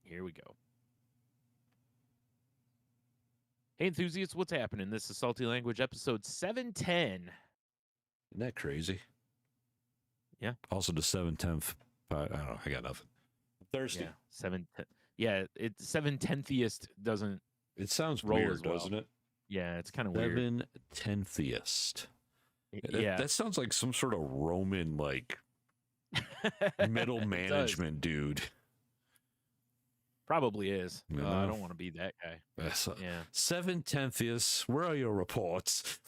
Here we go. Hey, enthusiasts, what's happening? This is Salty Language, episode 710. Isn't that crazy? Yeah. Also, the 7/10. I don't know. I got nothing. I'm thirsty. Yeah, 710. Yeah, it's 7/10thiest doesn't It sounds roll weird, as well. doesn't it? Yeah, it's kind of weird. 7/10thiest. Yeah. That sounds like some sort of Roman, like, middle management dude. Probably is. You know? I don't want to be that guy. Yeah. 7/10thiest. Where are your reports?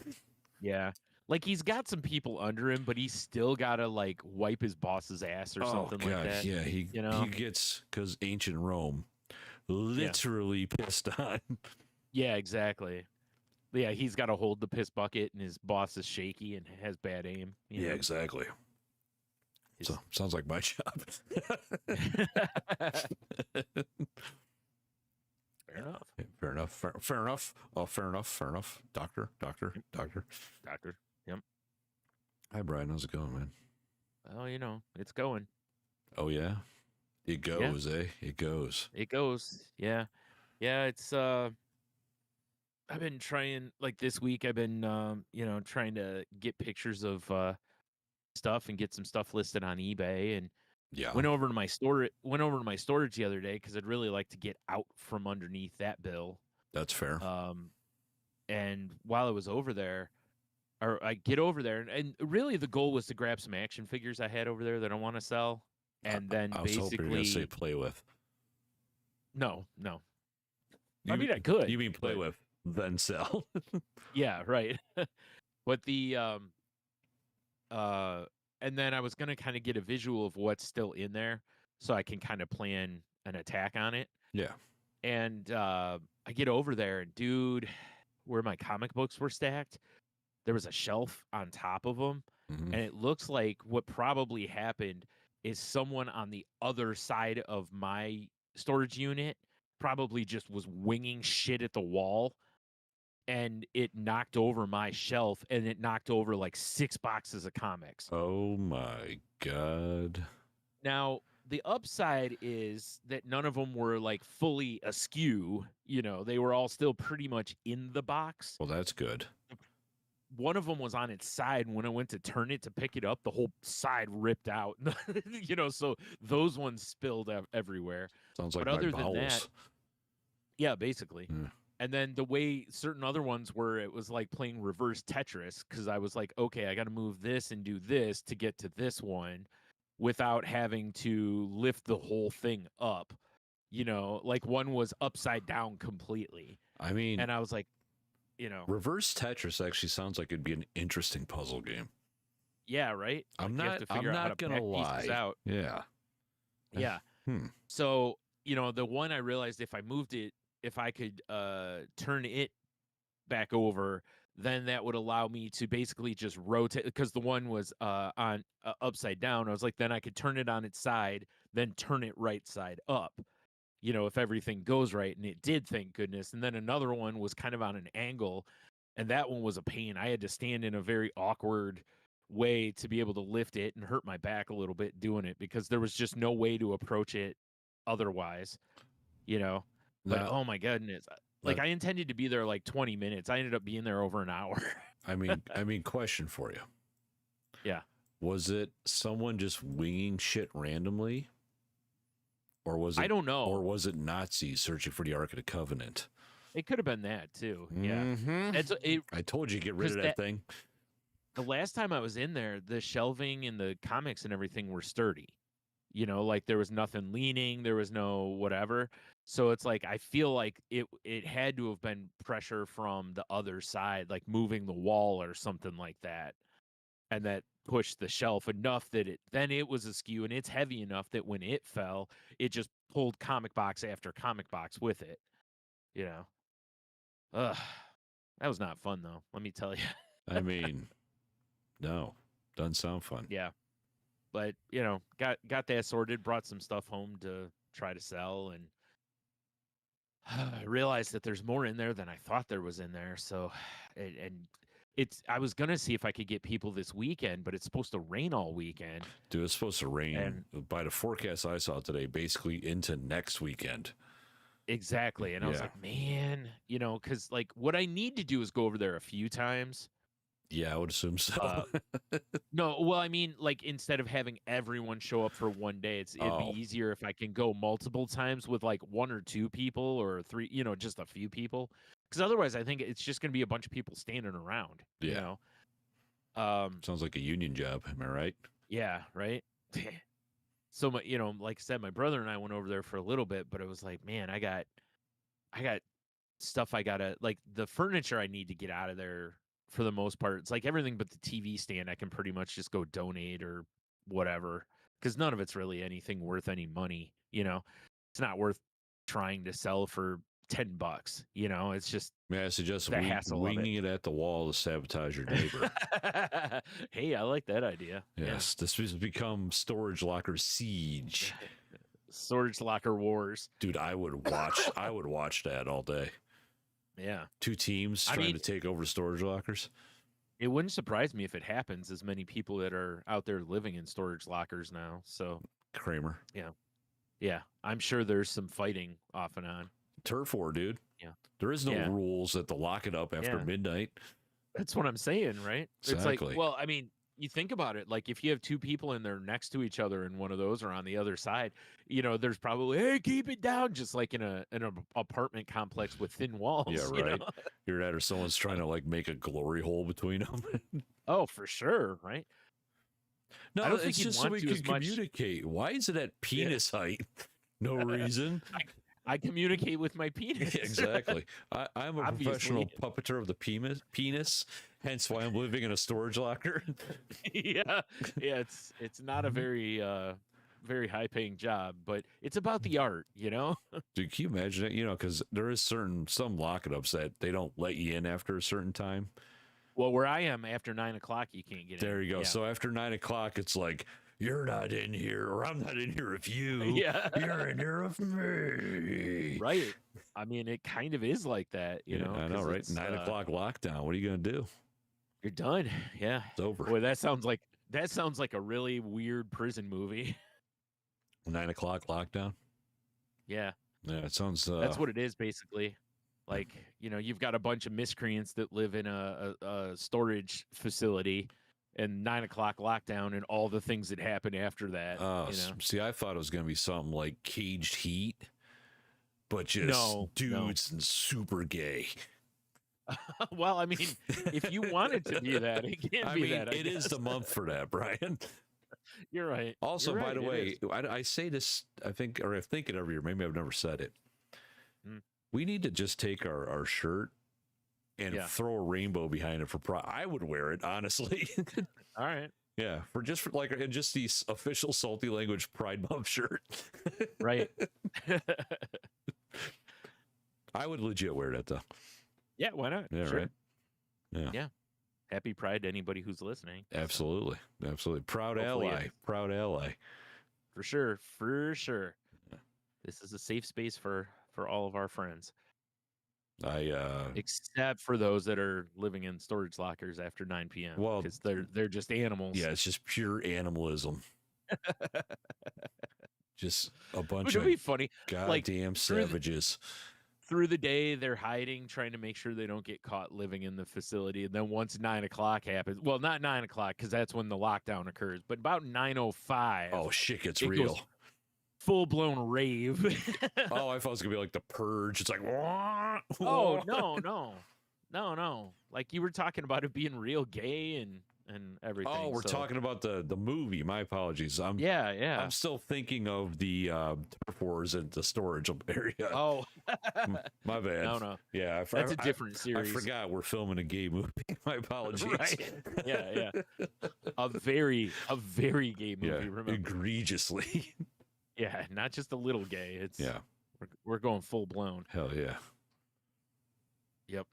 Yeah. Like, he's got some people under him, but he's still got to, like, wipe his boss's ass or something like that. Yeah, he gets, because ancient Rome, literally pissed on. Yeah, exactly. Yeah, he's got to hold the piss bucket, and his boss is shaky and has bad aim. Yeah, exactly. So, sounds like my job. Fair enough. Fair enough. Oh, fair enough. Doctor. Yep. Hi, Brian. How's it going, man? Oh, it's going. Oh, yeah? It goes, eh? It goes. It goes. Yeah. Yeah, it's, I've been trying, like, this week, I've been, trying to get pictures of, stuff and get some stuff listed on eBay, and went over to my storage the other day because I'd really like to get out from underneath that bill. That's fair. And while I was over there, or I get over there, and really the goal was to grab some action figures I had over there that I want to sell, and then I was hoping you were gonna say play with. No. I mean, I could. You mean play with, then sell? Yeah, right. But and then I was going to kind of get a visual of what's still in there so I can kind of plan an attack on it. Yeah. And I get over there, and dude, where my comic books were stacked, there was a shelf on top of them. Mm-hmm. And it looks like what probably happened is someone on the other side of my storage unit probably just was winging shit at the wall, and it knocked over my shelf, and it knocked over like 6 boxes of comics. Oh my God. Now, the upside is that none of them were like fully askew. They were all still pretty much in the box. Well, that's good. One of them was on its side, and when I went to turn it to pick it up, the whole side ripped out. So those ones spilled everywhere. Sounds like but other my bowels. than that, yeah, basically. Yeah. And then the way certain other ones were, it was like playing reverse Tetris, because I was like, okay, I got to move this and do this to get to this one without having to lift the whole thing up. Like one was upside down completely. I mean, and I was like, reverse Tetris actually sounds like it'd be an interesting puzzle game. Yeah, right? I'm not gonna lie. Out. Yeah. Yeah. So, the one I realized if I moved it, if I could turn it back over, then that would allow me to basically just rotate, because the one was on upside down. I was like, then I could turn it on its side, then turn it right side up, if everything goes right. And it did, thank goodness. And then another one was kind of on an angle, and that one was a pain. I had to stand in a very awkward way to be able to lift it, and hurt my back a little bit doing it, because there was just no way to approach it otherwise, But oh my goodness, like I intended to be there like 20 minutes. I ended up being there over an hour. I mean, question for you. Yeah. Was it someone just winging shit randomly? Or was it, I don't know. Or was it Nazis searching for the Ark of the Covenant? It could have been that too. Yeah. Mm-hmm. I told you, get rid of that thing. The last time I was in there, the shelving and the comics and everything were sturdy. Like there was nothing leaning, there was no whatever. So it's like, I feel like it had to have been pressure from the other side, like moving the wall or something like that. And that pushed the shelf enough that it was askew, and it's heavy enough that when it fell, it just pulled comic box after comic box with it. Ugh. That was not fun though, let me tell you. I mean, no, doesn't sound fun. Yeah. But, got that sorted, brought some stuff home to try to sell, and I realized that there's more in there than I thought there was in there. So, and I was gonna see if I could get people this weekend, but it's supposed to rain all weekend. Dude, it's supposed to rain And by the forecast I saw today, basically into next weekend. exactly. And I was Yeah. like, man, because like what I need to do is go over there a few times. Yeah, I would assume so. No, well, I mean, like instead of having everyone show up for one day, it'd be easier if I can go multiple times with like 1 or 2 people or 3, just a few people. Because otherwise, I think it's just going to be a bunch of people standing around. Yeah. Sounds like a union job. Am I right? Yeah, right. So, like I said, my brother and I went over there for a little bit, but it was like, man, I got stuff I gotta like the furniture I need to get out of there for the most part. It's like everything but the TV stand I can pretty much just go donate or whatever because none of it's really anything worth any money. It's not worth trying to sell for $10. It's just May I suggest the hassle winging it at the wall to sabotage your neighbor? Hey, I like that idea. Yes, this has become Storage Locker Siege. Storage Locker Wars. Dude, I would watch that all day. Yeah. 2 teams trying to take over storage lockers. It wouldn't surprise me if it happens as many people that are out there living in storage lockers now. So Kramer. Yeah. Yeah. I'm sure there's some fighting off and on. Turf war, dude. Yeah. There is no rules that to lock it up after midnight. That's what I'm saying, right? Exactly. It's like, well, I mean, you think about it, like if you have 2 people and they're next to each other and one of those are on the other side, there's probably, hey, keep it down, just like in an apartment complex with thin walls. Yeah, right. You're at or someone's trying to like make a glory hole between them. Oh, for sure, right? No, I don't think it's just so we can communicate. Why is it at penis height? No reason. I communicate with my penis. Exactly. I'm a professional puppeteer of the penis, hence why I'm living in a storage locker. Yeah. It's not a very very high paying job, but it's about the art, Dude, can you imagine it? Because there is some lockups that they don't let you in after a certain time. Well, where I am, after 9 o'clock, you can't get in. There you go. Yeah. So after 9 o'clock, it's like, you're not in here, or I'm not in here with you. Yeah. You're in here with me. Right. I mean, it kind of is like that, you know. I know, right? 9 o'clock lockdown. What are you going to do? You're done. Yeah. It's over. Boy, that sounds like a really weird prison movie. 9 o'clock lockdown? Yeah. Yeah, it sounds... That's what it is, basically. Like, you've got a bunch of miscreants that live in a storage facility and 9 o'clock lockdown and all the things that happen after that. See, I thought it was going to be something like Caged Heat, but just dudes and super gay. Well, I mean, if you wanted to be that, it can be that. It is the month for that, Brian. You're right. Also, You're by right, the way, I say this, I think it every year. Maybe I've never said it. We need to just take our shirt and throw a rainbow behind it for pride. I would wear it, honestly. All right. Yeah, for just the official Salty Language Pride Month shirt. Right. I would legit wear that though. Yeah, why not? Yeah, sure. Right. Yeah. Happy Pride to anybody who's listening. Absolutely. So. Absolutely. Proud ally. Proud ally. For sure. For sure. Yeah. This is a safe space for all of our friends. Except for those that are living in storage lockers after 9 p.m. Well, because they're just animals. Yeah, it's just pure animalism. Just a bunch of be funny. Goddamn savages. Through the day, they're hiding, trying to make sure they don't get caught living in the facility. And then once 9 o'clock happens, well, not 9 o'clock because that's when the lockdown occurs, but about 9:05. Oh, shit gets real. Full-blown rave. Oh, I thought it was going to be like The Purge. It's like, wah, oh, no. Like you were talking about it being real gay and everything. Oh, we're talking about the movie. My apologies. Yeah. I'm still thinking of the turf wars at the storage area. Oh, my bad. No. Yeah, that's a different series. I forgot we're filming a gay movie. My apologies. Right. Yeah. A very gay movie. Yeah, remember? Egregiously. Yeah, not just a little gay. It's yeah. We're going full blown. Hell yeah. Yep.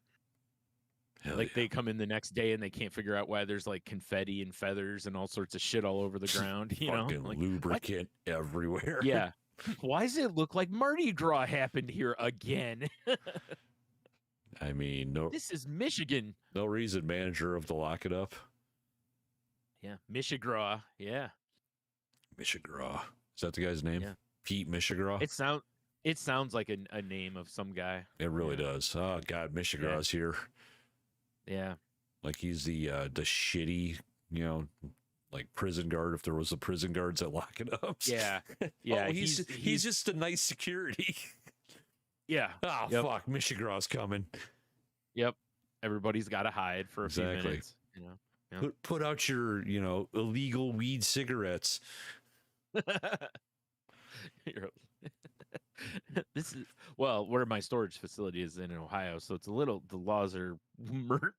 They come in the next day and they can't figure out why there's like confetti and feathers and all sorts of shit all over the ground. Fucking lubricant everywhere. Yeah. Why does it look like Mardi Gras happened here again? I mean, no, This is Michigan. no reason. Manager of the Lock It Up. Yeah, Michigraw. Yeah, Michigraw. Is that the guy's name? Yeah. Pete Michigraw. It sounds like a name of some guy. It really does. Oh God, Michigraw's here. Yeah. Like he's the shitty, like prison guard. If there was a prison guards that Lock It Up. Yeah. Yeah. Oh, he's just a nice security. Yeah. Oh fuck, Michigraw's coming. Yep. Everybo's got to hide for a few minutes. Yeah. Put out your illegal weed cigarettes. This is where my storage facility is in Ohio, so it's the laws are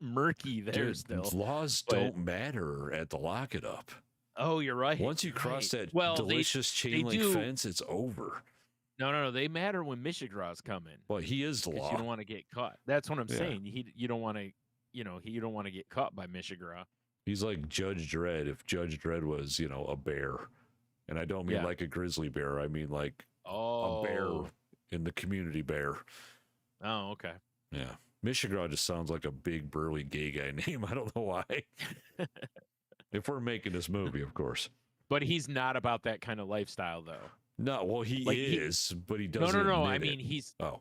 murky there. Dude, still laws don't matter at the Lock It Up. Oh, you're right. Once you cross that delicious chain link fence, it's over. No, they matter when Michigraw's coming. Well, he is the law. You don't want to get caught. That's what I'm saying. You don't want to you don't want to get caught by Michigraw. He's like Judge Dredd if Judge Dredd was a bear, and I don't mean like a grizzly bear. I mean like a bear in the community bear. Oh, okay. Yeah. Michigraw just sounds like a big burly gay guy name. I don't know why. If we're making this movie, of course. But he's not about that kind of lifestyle, though. No, well, he is, but he doesn't. No. I mean,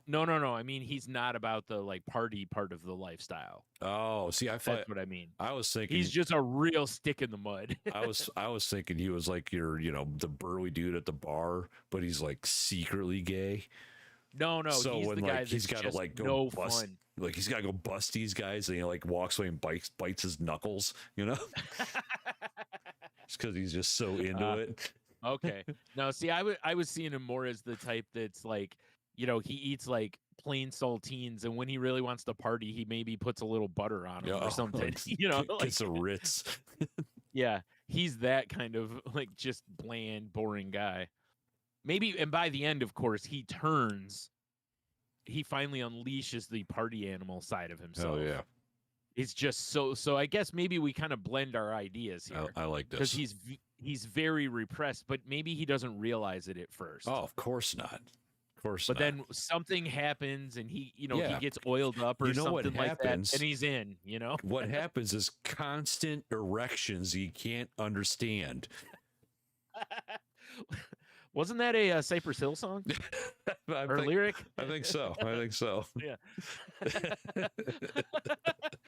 no. I mean, he's not about the party part of the lifestyle. Oh, see, I thought that's what I mean. I was thinking he's just a real stick in the mud. I was thinking he was like the burly dude at the bar, but he's like secretly gay. No. So he's when the guy he's got to like go bust, fun. Like he's got to go bust these guys, and he like walks away and bites his knuckles, Just because he's just so into it. Okay. No, see, I was seeing him more as the type that's like, he eats like plain saltines, and when he really wants to party, he maybe puts a little butter on them or something. Gets a Ritz. Yeah, he's that kind of like just bland, boring guy. Maybe, and by the end, of course, he finally unleashes the party animal side of himself. Oh yeah. It's just so I guess maybe we kind of blend our ideas here. I like this. Because he's very repressed, but maybe he doesn't realize it at first. Oh, of course not. Of course but not. Then something happens and he gets oiled up or something like that, and he's in, What happens is constant erections he can't understand. Wasn't that a Cypress Hill song? Lyric? I think so. Yeah.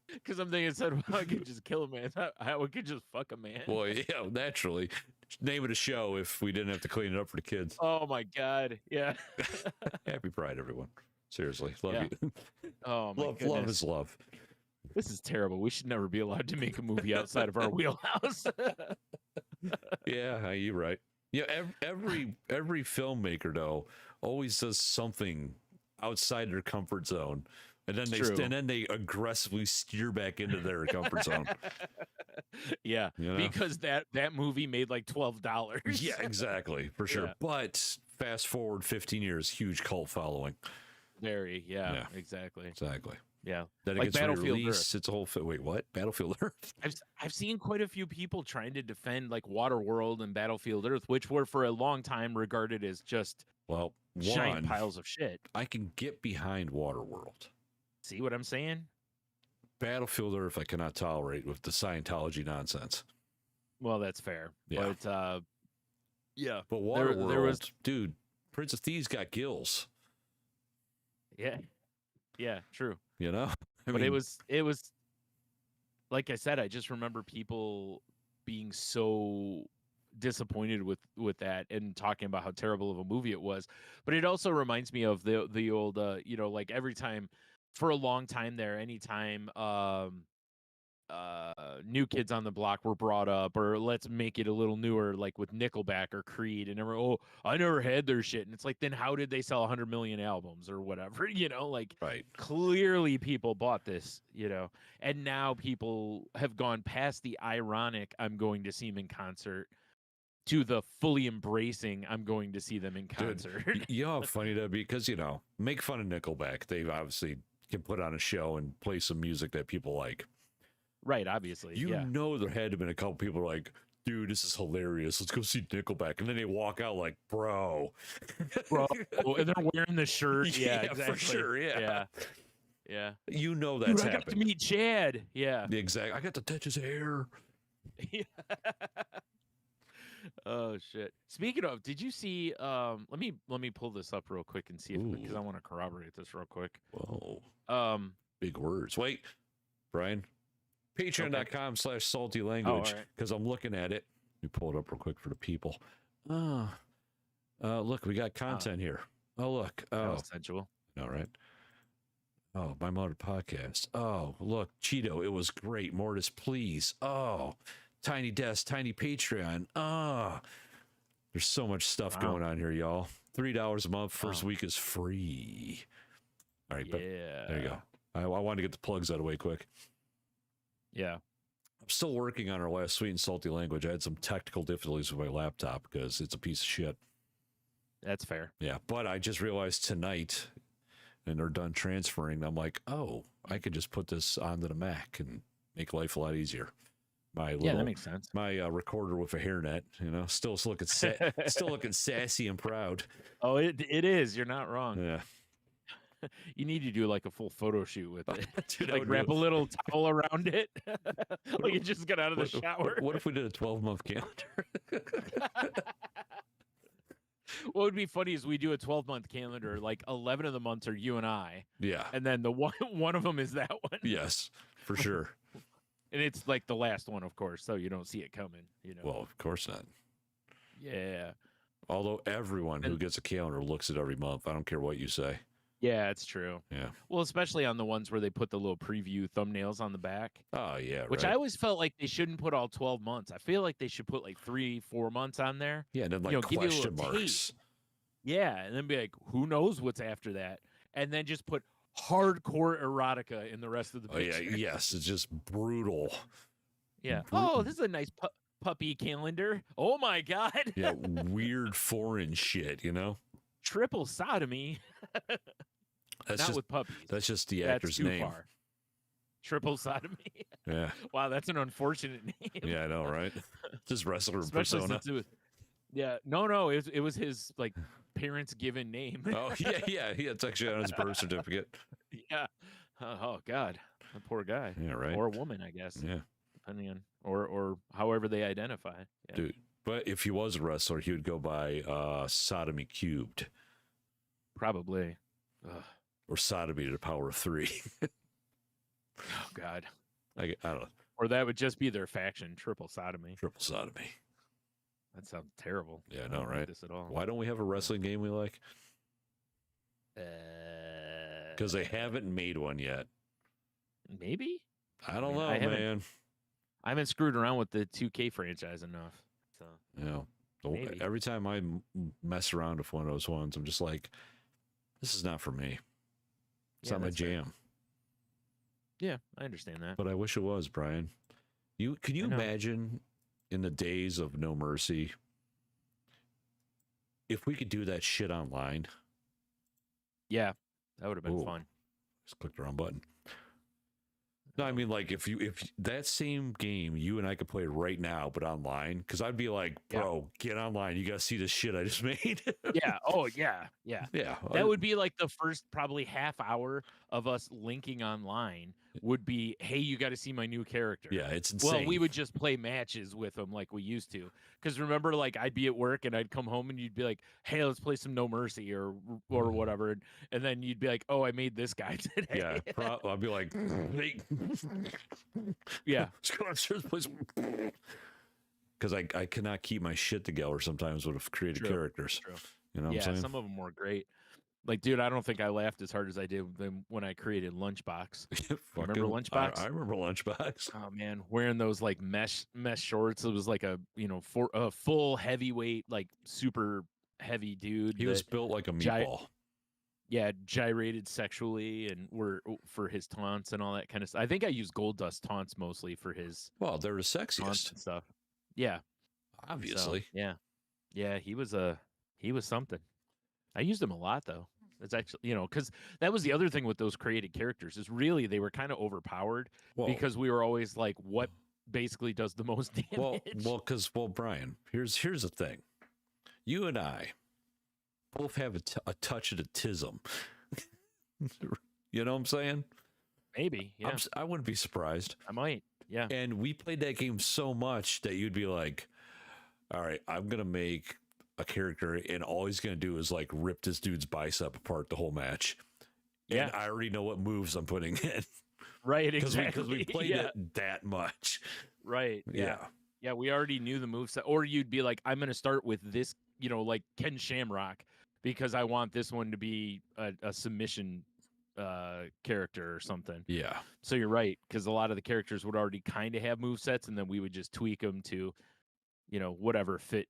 Because I'm thinking, I could just kill a man. I could just fuck a man. Well, yeah, naturally. Name of the show if we didn't have to clean it up for the kids. Oh, my God. Yeah. Happy Pride, everyone. Seriously. Love you. Oh, my goodness. Love is love. This is terrible. We should never be allowed to make a movie outside of our wheelhouse. Yeah, you're right. Yeah, every filmmaker though always does something outside their comfort zone, and then they aggressively steer back into their comfort zone. Yeah, because that movie made like $12. Yeah, exactly, for sure. Yeah. But fast forward 15 years, huge cult following. Very, yeah. Exactly. Yeah, then it like gets Battlefield released. It's a whole. Wait, what? Battlefield Earth? I've seen quite a few people trying to defend like Waterworld and Battlefield Earth, which were for a long time regarded as just giant piles of shit. I can get behind Waterworld. See what I'm saying? Battlefield Earth, I cannot tolerate with the Scientology nonsense. Well, that's fair. Yeah, but yeah. But Waterworld, there was, dude. Prince of Thieves got gills. Yeah. Yeah, true. I mean, it was like I said, I just remember people being so disappointed with that and talking about how terrible of a movie it was. But it also reminds me of the old like every time for a long time there, anytime New Kids on the Block were brought up, or let's make it a little newer, like with Nickelback or Creed, and everyone, I never had their shit, and it's like, then how did they sell 100 million albums or whatever? Right. Clearly people bought this, and now people have gone past the ironic I'm going to see them in concert to the fully embracing I'm going to see them in concert. Dude, how funny that'd be, because make fun of Nickelback, they obviously can put on a show and play some music that people like. Right, obviously. There had to have been a couple people like, dude, this is hilarious. Let's go see Nickelback. And then they walk out like, bro. And they're wearing the shirt. Yeah, exactly. For sure. Yeah. Yeah. You know Dude, that's I got to happened. meet Chad. Yeah. Exactly. I got to touch his hair. Yeah. Oh shit. Speaking of, did you see let me pull this up real quick and see if because I want to corroborate this real quick. Whoa. Um Big words. Wait, Brian. Patreon.com/saltylanguage. Because I'm looking at it. Let me pull it up real quick for the people. Look, we got content here. Oh, look. Oh, sensual. All right. Oh, my mother podcast. Oh, look, Cheeto, it was great. Mortis, please. Oh, Tiny Desk, Tiny Patreon. Oh, there's so much stuff going on here, y'all. $3 a month. First week is free. All right, but there you go. I wanted to get the plugs out of the way quick. Yeah. I'm still working on our last sweet and salty language. I had some technical difficulties with my laptop because it's a piece of shit. That's fair. Yeah, but I just realized tonight, and they're done transferring, I'm like, oh, I could just put this onto the Mac and make life a lot easier. That makes sense. My recorder with a hairnet, still looking still looking sassy and proud. Oh, it is. You're not wrong. Yeah. You need to do like a full photo shoot with it. Dude, like wrap a little towel around it. Like you just got out of the shower. What if we did a 12-month calendar? What would be funny is we do a 12-month calendar, like 11 of the months are you and I. Yeah. And then the one of them is that one. Yes, for sure. And it's like the last one, of course, so you don't see it coming, Well, of course not. Yeah. Although everyone who gets a calendar looks at every month. I don't care what you say. Yeah, it's true. Yeah. Well, especially on the ones where they put the little preview thumbnails on the back. Oh, yeah, Which I always felt like they shouldn't put all 12 months. I feel like they should put like 3-4 months on there. Yeah, and then like question marks. Taste. Yeah, and then be like, who knows what's after that? And then just put hardcore erotica in the rest of the picture. Oh, yeah, yes, it's just brutal. Yeah. Oh, this is a nice puppy calendar. Oh, my God. Yeah, weird foreign shit, Triple sodomy. Not with puppies. That's just the actor's name. Far. Triple sodomy. Yeah. Wow, that's an unfortunate name. Yeah, I know, right? Just wrestler Especially persona. Since it was, yeah. No. It was his like parents' given name. Oh yeah. It's actually on his birth certificate. Yeah. Oh God, the poor guy. Yeah, right. Or a woman, I guess. Yeah. Depending on or however they identify. Yeah. Dude, but if he was a wrestler, he would go by Sodomy Cubed. Probably. Ugh. Or Sodomy to the power of 3. Oh God. I don't know. Or that would just be their faction, Triple Sodomy. Triple Sodomy. That sounds terrible. Yeah, I know, right? Like this at all. Why don't we have a wrestling game we like? Because they haven't made one yet. Maybe? I don't know, man. I haven't screwed around with the 2K franchise enough. So maybe. Every time I mess around with one of those ones, I'm just like, this is not for me. It's not my jam. Fair. Yeah, I understand that. But I wish it was, Brian. Can you imagine in the days of No Mercy if we could do that shit online? Yeah, that would have been fun. Just click the wrong button. No, I mean, like, if that same game, you and I could play right now, but online, because I'd be like, bro, get online. You got to see this shit I just made. Yeah. Oh, yeah. Yeah. Yeah. That would be like the first probably half hour of us linking online would be, hey, you got to see my new character. Yeah, it's insane. Well, we would just play matches with them like we used to. Because remember, like, I'd be at work and I'd come home and you'd be like, hey, let's play some No Mercy or whatever. And then you'd be like, oh, I made this guy today. Yeah. I'd be like, hey. Yeah. Let's go upstairs, please. Because I cannot keep my shit together sometimes with created characters. True. You know what I'm saying? Some of them were great. Like, dude, I don't think I laughed as hard as I did when I created Lunchbox. Remember Lunchbox? I remember Lunchbox. Oh man, wearing those like mesh shorts. It was like a full heavyweight, like super heavy dude. He was built like a meatball. Gyrated sexually and were for his taunts and all that kind of stuff. I think I used Gold Dust taunts mostly for his. Well, they're the sexiest and stuff. Yeah, obviously. So, yeah. He was something. I used him a lot though. It's actually, because that was the other thing with those created characters is really they were kind of overpowered because we were always like, what basically does the most damage? Well, Brian, here's the thing. You and I both have a touch of the tism. You know what I'm saying? Maybe, yeah. I wouldn't be surprised. I might, yeah. And we played that game so much that you'd be like, all right, I'm going to make a character and all he's going to do is like rip this dude's bicep apart the whole match. Yeah. And I already know what moves I'm putting in. Right, exactly. Because we played it that much. Right, yeah. Yeah, we already knew the moveset. Or you'd be like, I'm going to start with this, you know, like Ken Shamrock, because I want this one to be a submission character or something. Yeah. So you're right, because a lot of the characters would already kind of have movesets, and then we would just tweak them to, you know, whatever fit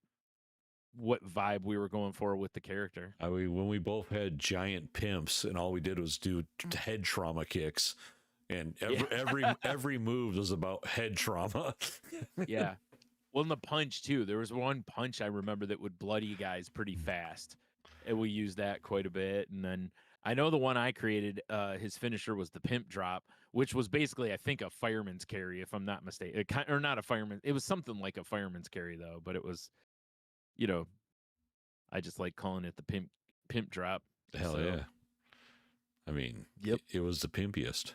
what vibe we were going for with the character. I mean, when we both had giant pimps and all we did was do head trauma kicks, and every move was about head trauma. Yeah. Well, in the punch too, there was one punch I remember that would bloody guys pretty fast, and we used that quite a bit. And then I know the one I created, his finisher was the pimp drop, which was basically, I think, a fireman's carry, if I'm not mistaken. Or not a fireman. It was something like a fireman's carry, though. But it was, you know, I just like calling it the pimp drop. Hell yeah. I mean, it was the pimpiest.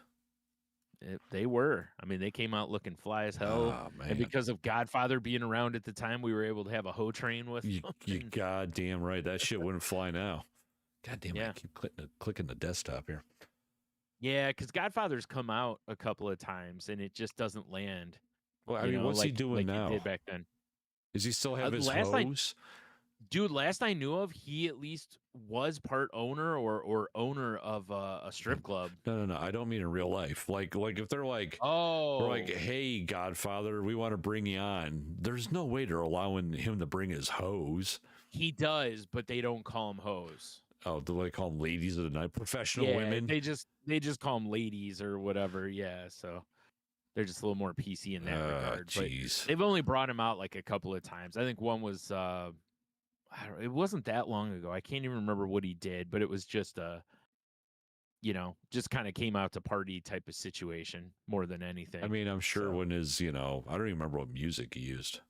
They were. I mean, they came out looking fly as hell. Oh, man. And because of Godfather being around at the time, we were able to have a hoe train with them. You goddamn right. That shit wouldn't fly now. God damn it. I keep clicking the desktop here. Yeah, because Godfather's come out a couple of times, and it just doesn't land. Well, I mean, what's he doing now? He did back then. Does he still have his hose? Dude, last I knew of, he at least was part owner or owner of a strip club. No. I don't mean in real life. Like if they're like, oh, we're like, hey, Godfather, we want to bring you on. There's no way they're allowing him to bring his hose. He does, but they don't call him hose. Oh, do they call them ladies of the night? Professional women? They just call them ladies or whatever. Yeah, so they're just a little more PC in that regard. Jeez. They've only brought him out like a couple of times. I think one was it wasn't that long ago. I can't even remember what he did, but it was just just kind of came out to party type of situation more than anything. I mean, I'm sure when his, I don't even remember what music he used.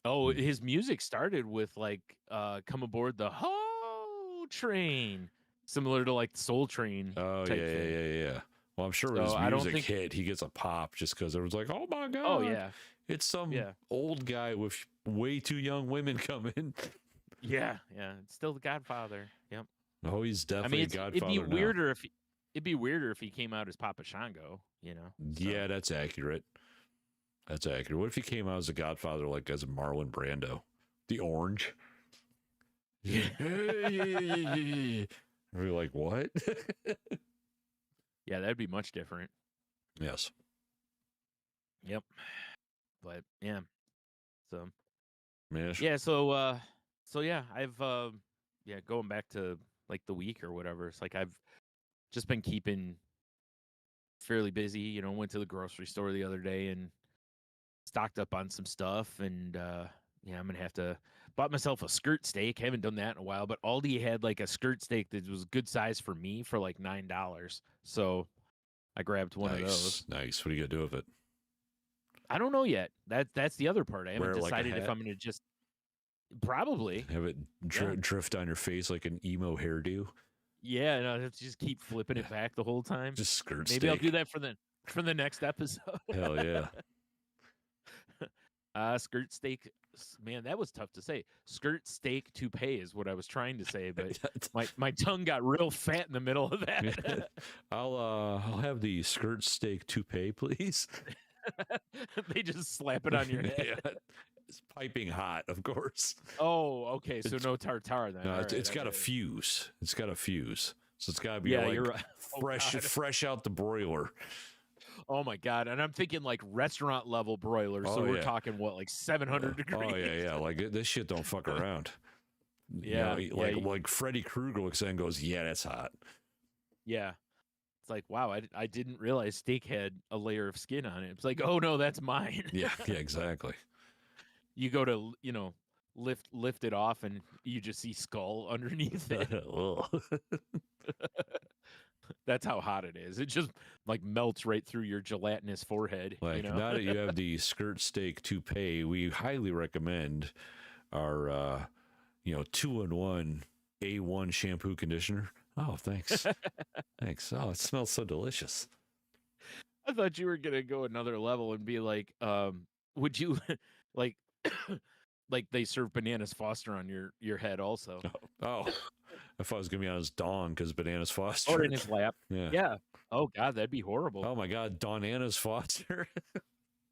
Oh, his music started with like come aboard the Ho Train, similar to like Soul Train. Oh, yeah. Well, I'm sure when his music hit, he gets a pop just because everyone's like, oh my God. Oh, yeah. It's some old guy with way too young women coming. Yeah. It's still the Godfather. Yep. Oh, he's definitely Godfather. It'd be weirder if he came out as Papa Shango, So. Yeah, that's accurate. What if he came out as a Godfather, like as a Marlon Brando? The orange. Yeah. We're like, what? Yeah, that'd be much different. Yes. Yep. But yeah. So I've going back to like the week or whatever. It's like I've just been keeping fairly busy, went to the grocery store the other day and stocked up on some stuff, and I'm gonna have to bought myself a skirt steak. Haven't done that in a while, but Aldi had like a skirt steak that was good size for me for like $9. So I grabbed one of those. Nice. What are you gonna do with it? I don't know yet. That's the other part. I haven't decided if I'm gonna just probably have it drift on your face like an emo hairdo. Yeah, and I have to just keep flipping it back the whole time. Just skirt steak. Maybe I'll do that for the next episode. Hell yeah. Skirt steak, man, that was tough to say. Skirt steak toupee is what I was trying to say, but my tongue got real fat in the middle of that. I'll have the skirt steak toupee, please. They just slap it on your head. Yeah. It's piping hot, of course. Oh, okay. So no tartare then. No, it's got a fuse. It's got a fuse. So it's got to be like you're right. fresh out the broiler. Oh my God. And I'm thinking like restaurant level broilers. So we're talking what, like 700 degrees? Oh yeah. Like this shit don't fuck around. Yeah. Like Freddy Krueger looks in and goes, yeah, that's hot. Yeah. It's like, wow, I didn't realize steak had a layer of skin on it. It's like, oh no, that's mine. Yeah, exactly. You go to, lift it off and you just see skull underneath it. That's how hot it is. It just like melts right through your gelatinous forehead. Like now that you have the skirt steak toupee, we highly recommend our 2-in-1 A1 shampoo conditioner. Oh, thanks. Thanks. Oh, it smells so delicious. I thought you were gonna go another level and be like, would you like like they serve bananas Foster on your head also? Oh. If I was gonna be on his dong because bananas Or Foster. in his lap. Yeah. Yeah. Oh God, that'd be horrible. Oh my God, Donana's Foster.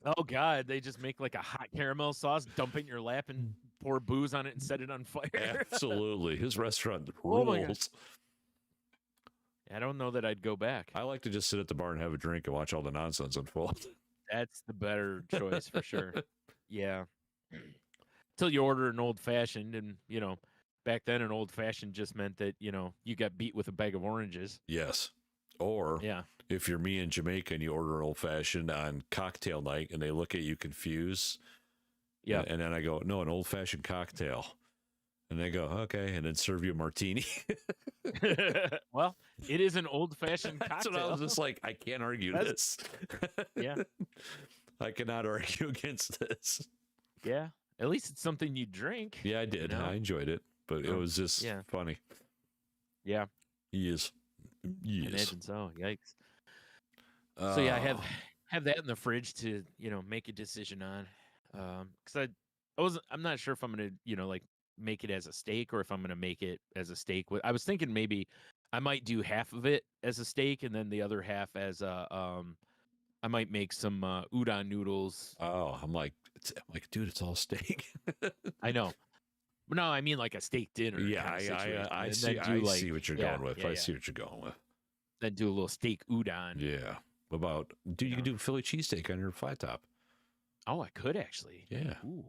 Oh God, they just make like a hot caramel sauce, dump it in your lap, and pour booze on it and set it on fire. Absolutely, his restaurant Oh my God. rules. I don't know that I'd go back. I like to just sit at the bar and have a drink and watch all the nonsense unfold. That's the better choice for sure. Yeah. Till you order an old fashioned, and back then an old fashioned just meant that you got beat with a bag of oranges. Yes. Or Yeah. if you're me in Jamaica and you order an old fashioned on cocktail night and they look at you confused. Yeah. And then I go, no, an old fashioned cocktail. And they go, okay, and then serve you a martini. Well, it is an old fashioned cocktail. That's what I was just like, I can't argue this. Yeah. I cannot argue against this. Yeah. At least it's something you drink. Yeah, I did. I enjoyed it, but it was just funny. Yeah. Yes. Imagine so. Yikes. So yeah, I have that in the fridge to make a decision on, because I'm not sure if I'm gonna like make it as a steak or if I'm gonna make it as a steak. I was thinking maybe I might do half of it as a steak and then the other half as a I might make some udon noodles. Oh, I'm like, dude, it's all steak. I know. No, I mean like a steak dinner. Yeah, I see what you're going with. I see what you're going with. Then do a little steak udon. Yeah. What about, dude, you can do Philly cheesesteak on your flat top. Oh, I could actually. Yeah. Ooh,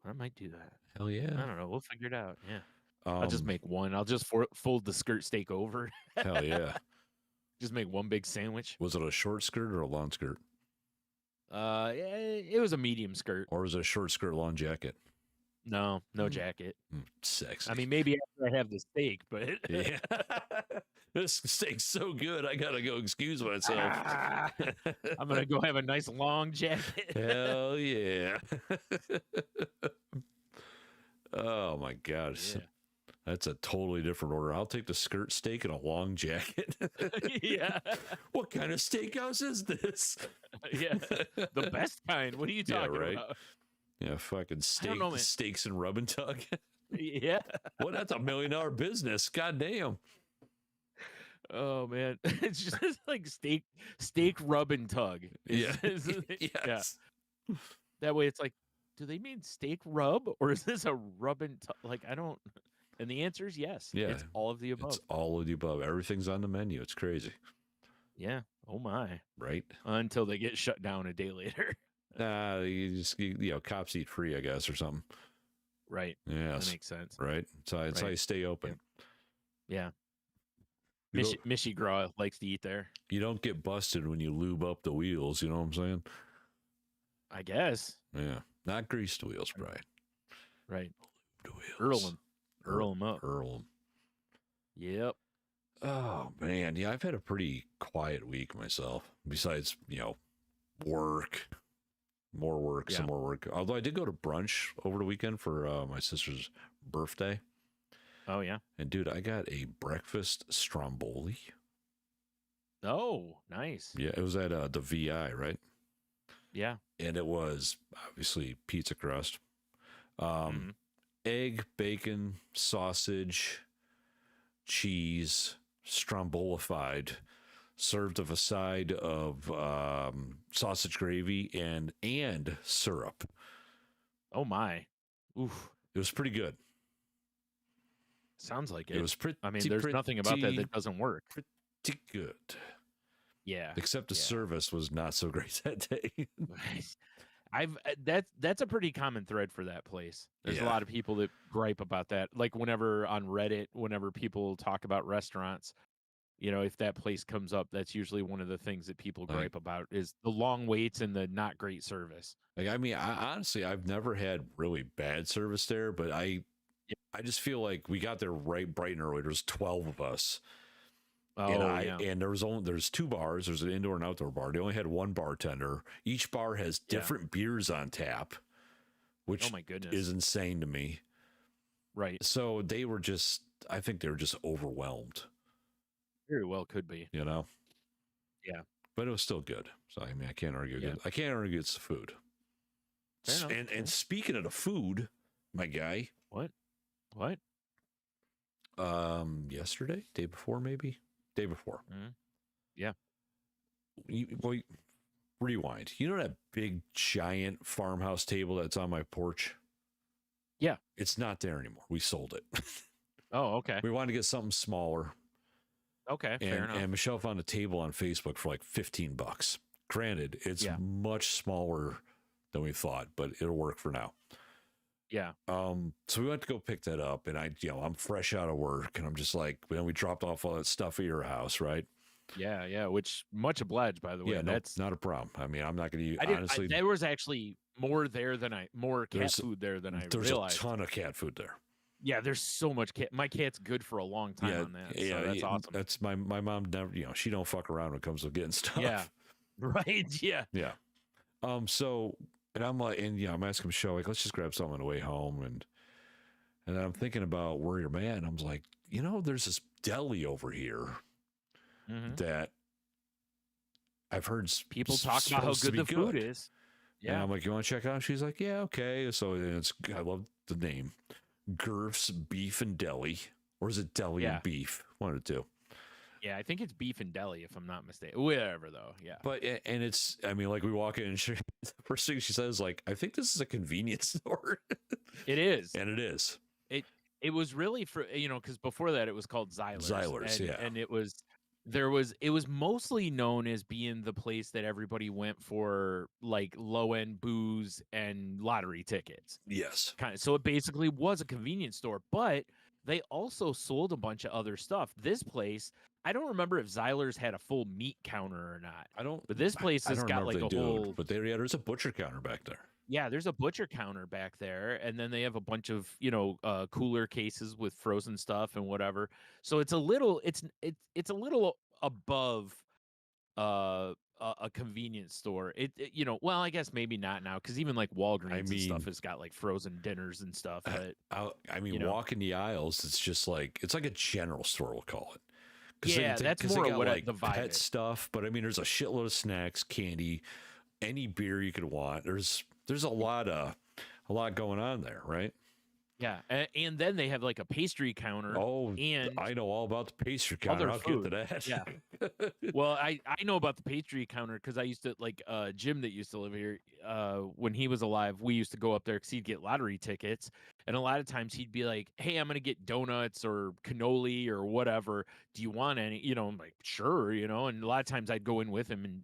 I might do that. Hell yeah. I don't know. We'll figure it out. Yeah. I'll just make one. I'll just fold the skirt steak over. Hell yeah. Just make one big sandwich. Was it a short skirt or a long skirt? It was a medium skirt. Or was it a short skirt, long jacket? No jacket. Sexy. I mean, maybe after I have the steak, but yeah. This steak's so good, I gotta go excuse myself. I'm gonna go have a nice long jacket. Hell yeah. Oh my gosh. Yeah. That's a totally different order. I'll take the skirt steak and a long jacket. Yeah. What kind of steakhouse is this? Yeah. The best kind. What are you talking about? Yeah, fucking steaks and rub and tug. Yeah. Well, that's $1 million business. God damn. Oh man. It's just like steak rub and tug. Yes. Yeah. That way it's like, do they mean steak rub or is this a rub and tug? Like, I don't. And the answer is yes. Yeah. It's all of the above. It's all of the above. Everything's on the menu. It's crazy. Yeah. Oh my. Right. Until they get shut down a day later. Cops eat free, I guess, or something. Right. Yes. That makes sense. Right. It's how you stay open. Yeah. Mishy Graw likes to eat there. You don't get busted when you lube up the wheels. You know what I'm saying? I guess. Yeah. Not greased wheels, Bryan. Right. Lubed wheels. Earl them up. Earl them. Yep. Oh, man. Yeah, I've had a pretty quiet week myself. Besides, work. More work, some more work. Although I did go to brunch over the weekend for my sister's birthday. Oh, yeah. And, dude, I got a breakfast stromboli. Oh, nice. Yeah, it was at the VI, right? Yeah. And it was obviously pizza crust. Egg, bacon, sausage, cheese, strombolified, served with a side of sausage gravy and syrup. Oh my. Oof. It was pretty good. Sounds like it. It was pretty. I mean, there's nothing about that doesn't work. Pretty good. Yeah. Except the service was not so great that day. That's a pretty common thread for that place. There's a lot of people that gripe about that. Like whenever on Reddit, whenever people talk about restaurants, if that place comes up, that's usually one of the things that people gripe about is the long waits and the not great service. Like, I mean, honestly, I've never had really bad service there, but I just feel like we got there right bright and early. There's 12 of us. And there's two bars. There's an indoor and outdoor bar. They only had one bartender. Each bar has different beers on tap, which oh my goodness, is insane to me. Right. So I think they were just overwhelmed. very well could be. you know. Yeah. But it was still good. So I mean, I can't argue. Yeah. I can't argue it's the food. Fair enough. And speaking of the food, my guy. What? Yesterday, day before, maybe day before. Mm-hmm. Yeah. Rewind. You know that big giant farmhouse table that's on my porch? Yeah. It's not there anymore. We sold it. Oh, okay. We wanted to get something smaller. Okay, fair enough. And Michelle found a table on Facebook for like $15. Granted, it's much smaller than we thought, but it'll work for now. Yeah. So we went to go pick that up, and I'm fresh out of work, and I'm just like, we dropped off all that stuff at your house, right? Yeah. Which much obliged, by the way. Yeah, that's not a problem. I mean, I'm not going to honestly. There was actually more cat food there than I realized. There's a ton of cat food there. Yeah, there's so much cat. My cat's good for a long time on that. So that's awesome. That's my mom never, she don't fuck around when it comes to getting stuff. Yeah. Right. Yeah. Yeah. So, and I'm like, I'm asking Michelle, like, let's just grab something on the way home. And then I'm thinking about where you're at. And I'm like, there's this deli over here that I've heard people talk about how good the food is. Yeah. And I'm like, you want to check it out? She's like, yeah, okay. So I love the name. Gerth's Beef and Deli, or is it Deli and Beef? One of the two. Yeah, I think it's Beef and Deli, if I'm not mistaken. Whatever, though. Yeah. But and it's, I mean, like we walk in, and the first thing she says, like, I think this is a convenience store. It is, and it is. It was really for because before that it was called Xylers. And it was mostly known as being the place that everybody went for like low end booze and lottery tickets. Yes. So it basically was a convenience store, but they also sold a bunch of other stuff. This place, I don't remember if Xylers had a full meat counter or not. But this place has got like a whole. But there's a butcher counter back there. Yeah, there's a butcher counter back there, and then they have a bunch of cooler cases with frozen stuff and whatever. So it's a little above a convenience store. Well, I guess maybe not now, because even like Walgreens and stuff has got like frozen dinners and stuff. But walking the aisles, it's just like it's like a general store, we'll call it. Yeah, that's more got, what like the vibe pet is. stuff. But I mean, there's a shitload of snacks, candy, any beer you could want. There's a lot going on there, right? Yeah, and then they have like a pastry counter. Oh, and I know all about the pastry counter. I'll get to that. Yeah. Well, I know about the pastry counter because I used to like Jim that used to live here. When he was alive, we used to go up there because he'd get lottery tickets, and a lot of times he'd be like, "Hey, I'm gonna get donuts or cannoli or whatever. Do you want any?" I'm like, "Sure," And a lot of times I'd go in with him and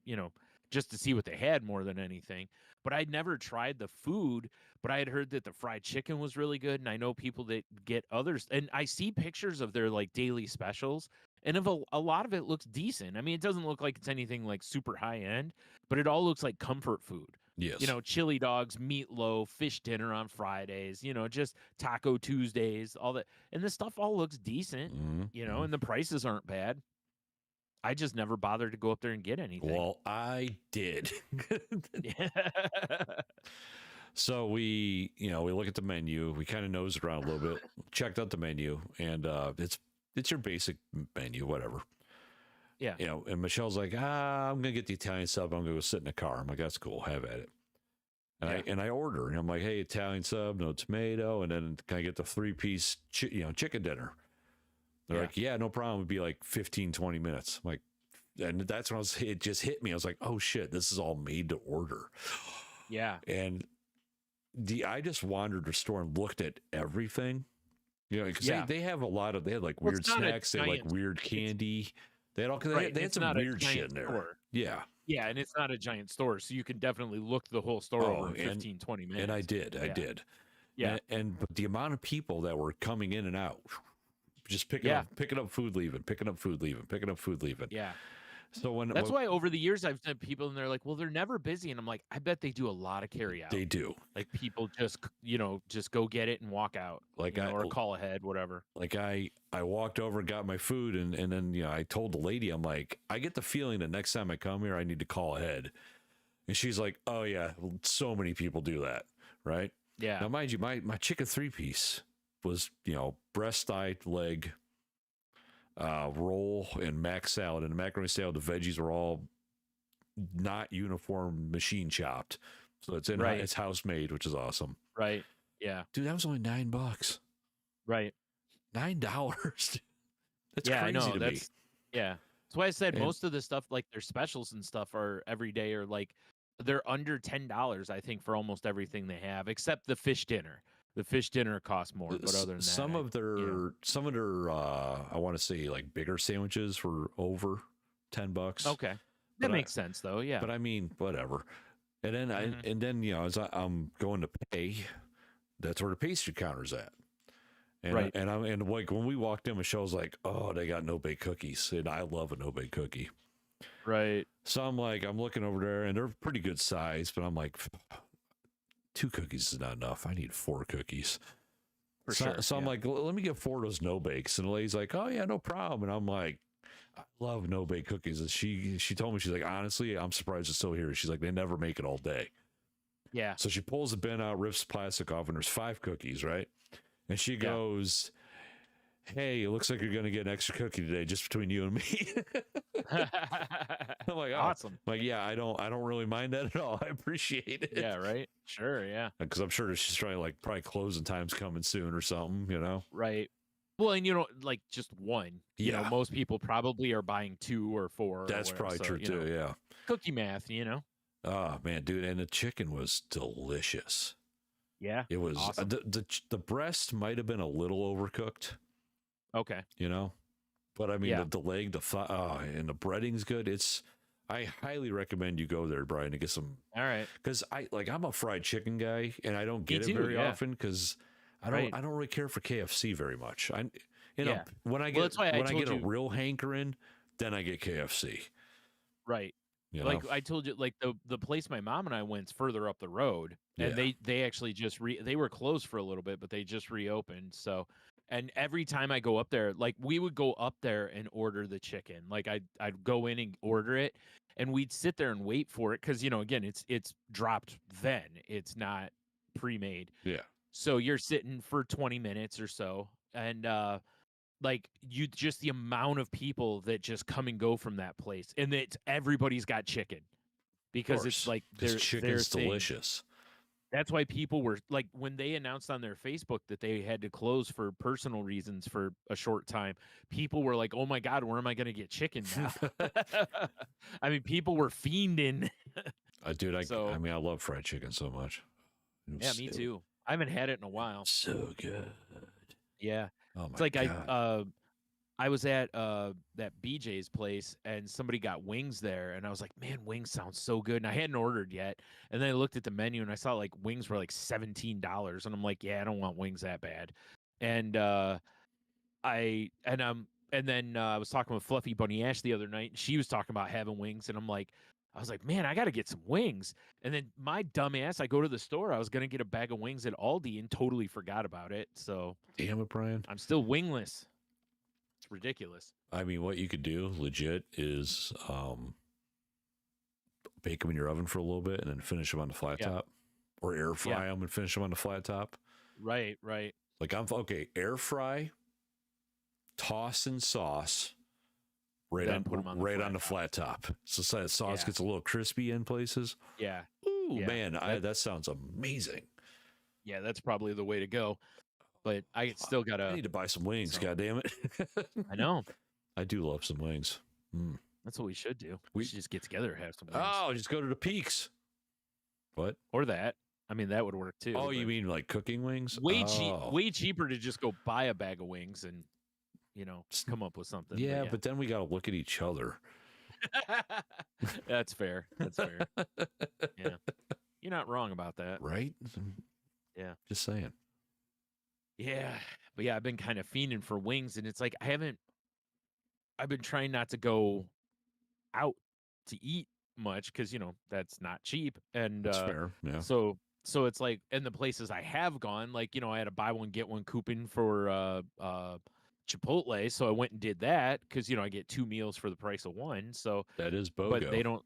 just to see what they had more than anything. But I'd never tried the food, but I had heard that the fried chicken was really good. And I know people that get others, and I see pictures of their like daily specials, and a lot of it looks decent. I mean, it doesn't look like it's anything like super high end, but it all looks like comfort food. Yes. Chili dogs, meatloaf, fish dinner on Fridays, just Taco Tuesdays, all that. And the stuff all looks decent, and the prices aren't bad. I just never bothered to go up there and get anything. Well, I did. So we look at the menu. We kind of nosed around a little bit, checked out the menu, and it's your basic menu, whatever. Yeah. And Michelle's like, I'm gonna get the Italian sub. I'm gonna go sit in the car. I'm like, that's cool. Have at it. And I order, and I'm like, hey, Italian sub, no tomato, and then can I get the 3-piece chicken dinner? They're like, yeah, no problem. It'd be like 15, 20 minutes. I'm like, and that's when it just hit me. I was like, oh shit, this is all made to order. Yeah. And I just wandered the store and looked at everything, because they have they had like weird snacks. They had like weird candy. They had all they had some weird shit in there. Store. Yeah. Yeah. And it's not a giant store. So you can definitely look the whole store over in 15, 20 minutes. And I did. Yeah. But the amount of people that were coming in and out, just picking up food, leaving, picking up food, leaving, picking up food, leaving. Yeah. So that's why over the years I've had people and they're like, well, they're never busy. And I'm like, I bet they do a lot of carry out. They do. Like people just go get it and walk out, or call ahead, whatever. Like I walked over and got my food. And then, I told the lady, I'm like, I get the feeling that next time I come here, I need to call ahead. And she's like, oh yeah, so many people do that. Right. Yeah. Now, mind you, my chicken 3-piece was, breast, thigh, leg, roll and mac salad. And the macaroni salad, the veggies are all not uniform machine chopped. So it's it's house made, which is awesome. Right. Yeah. Dude, that was only $9. Right. $9. That's yeah, crazy I know. to me. Yeah. That's why I said most of the stuff, like their specials and stuff, are every day, or like they're under $10, I think, for almost everything they have, except the fish dinner. The fish dinner costs more, but other than that, some of their I want to say like bigger sandwiches were over $10. Okay, that makes sense though. Yeah, but I mean, whatever. And then as I'm going to pay, that's where the pastry counter's at. And and like when we walked in, Michelle's like, "Oh, they got no bake cookies," and I love a no bake cookie. Right. So I'm looking over there, and they're pretty good size, but I'm like, 2 cookies is not enough. I need 4 cookies. For sure. So I'm like, let me get 4 of those no bakes, and the lady's like, "Oh yeah, no problem." And I'm like, I love no bake cookies. And she told me, she's like, honestly, I'm surprised it's still here. She's like, they never make it all day. Yeah. So she pulls the bin out, rips plastic off, and there's 5 cookies, right? And she goes, "Hey, it looks like you're going to get an extra cookie today, just between you and me." I'm like, "Oh." Awesome. Like, yeah, I don't really mind that at all. I appreciate it. Yeah, right. Sure, yeah. Because I'm sure she's trying to probably closing time's coming soon or something, you know? Right. Well, and like just one. You know, most people probably are buying 2 or 4. That's probably true too. Yeah. Cookie math, you know. Oh man, dude, and the chicken was delicious. Yeah, it was awesome. The breast might have been a little overcooked. Okay, you know, but I mean the leg, the thigh, and the breading's good. I highly recommend you go there, Brian, to get some. All right, because I'm a fried chicken guy, and I don't get it very often because I don't really care for KFC very much. When I get a real hankering, then I get KFC. Right. Like I told you, like the place my mom and I went's further up the road, and they actually just they were closed for a little bit, but they just reopened. So, and every time I go up there, like we would go up there and order the chicken. Like I'd go in and order it, and we'd sit there and wait for it because again it's dropped then, it's not pre-made. Yeah. So you're sitting for 20 minutes or so, and like just the amount of people that just come and go from that place, and everybody's got chicken because it's like chicken's delicious. That's why people were like, when they announced on their Facebook that they had to close for personal reasons for a short time, people were like, "Oh my God, where am I going to get chicken now?" I mean, people were fiending. Dude, I mean, I love fried chicken so much. Yeah, me too. I haven't had it in a while. So good. Yeah. Oh my it's like God. I was at that BJ's place, and somebody got wings there, and I was like, man, wings sounds so good. And I hadn't ordered yet. And then I looked at the menu, and I saw like wings were like $17. And I'm like, yeah, I don't want wings that bad. And then I was talking with Fluffy Bunny Ash the other night, and she was talking about having wings, and I was like, man, I got to get some wings. And then my dumb ass, I go to the store. I was going to get a bag of wings at Aldi and totally forgot about it. So damn it, Brian. I'm still wingless. It's ridiculous. I mean, what you could do legit is bake them in your oven for a little bit and then finish them on the flat top, or air fry them and finish them on the flat top. Right. Like air fry, toss in sauce. Right on the flat top. So the sauce gets a little crispy in places. Yeah. Ooh, man, that sounds amazing. Yeah, that's probably the way to go. But I still gotta. I need to buy some wings. God damn it! I know. I do love some wings. That's what we should do. We should just get together and have some wings. Oh, just go to the Peaks. What? Or that. I mean, that would work too. Oh, you mean like cooking wings? Way cheaper to just go buy a bag of wings and come up with something. Yeah, but then we got to look at each other. That's fair. Yeah. You're not wrong about that. Right? Yeah. Just saying. Yeah. But yeah, I've been kind of fiending for wings, and it's like I've been trying not to go out to eat much because, that's not cheap. And that's fair. Yeah. So it's like, in the places I have gone, like, I had a buy one, get one coupon for Chipotle, so I went and did that because I get 2 meals for the price of one. So that is BOGO. But they don't.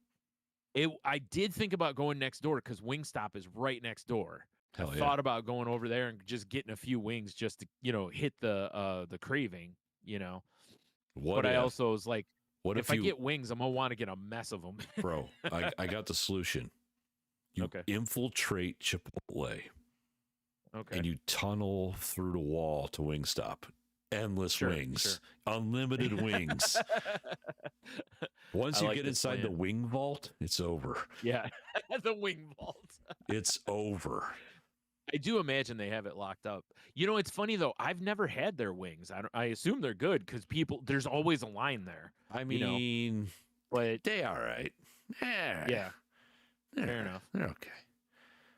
I did think about going next door because Wingstop is right next door. I thought about going over there and just getting a few wings just to hit the craving. What But I if? also was like, What if if I you, get wings, I'm gonna want to get a mess of them. bro? I got the solution. You Okay. infiltrate Chipotle Okay. and you tunnel through the wall to Wingstop. Endless wings, unlimited wings. Once you get inside the wing vault, it's over. Yeah, the wing vault. It's over. I do imagine they have it locked up. You know, it's funny though. I've never had their wings. I assume they're good because there's always a line there. I mean, but they all right. Yeah, fair enough. They're okay.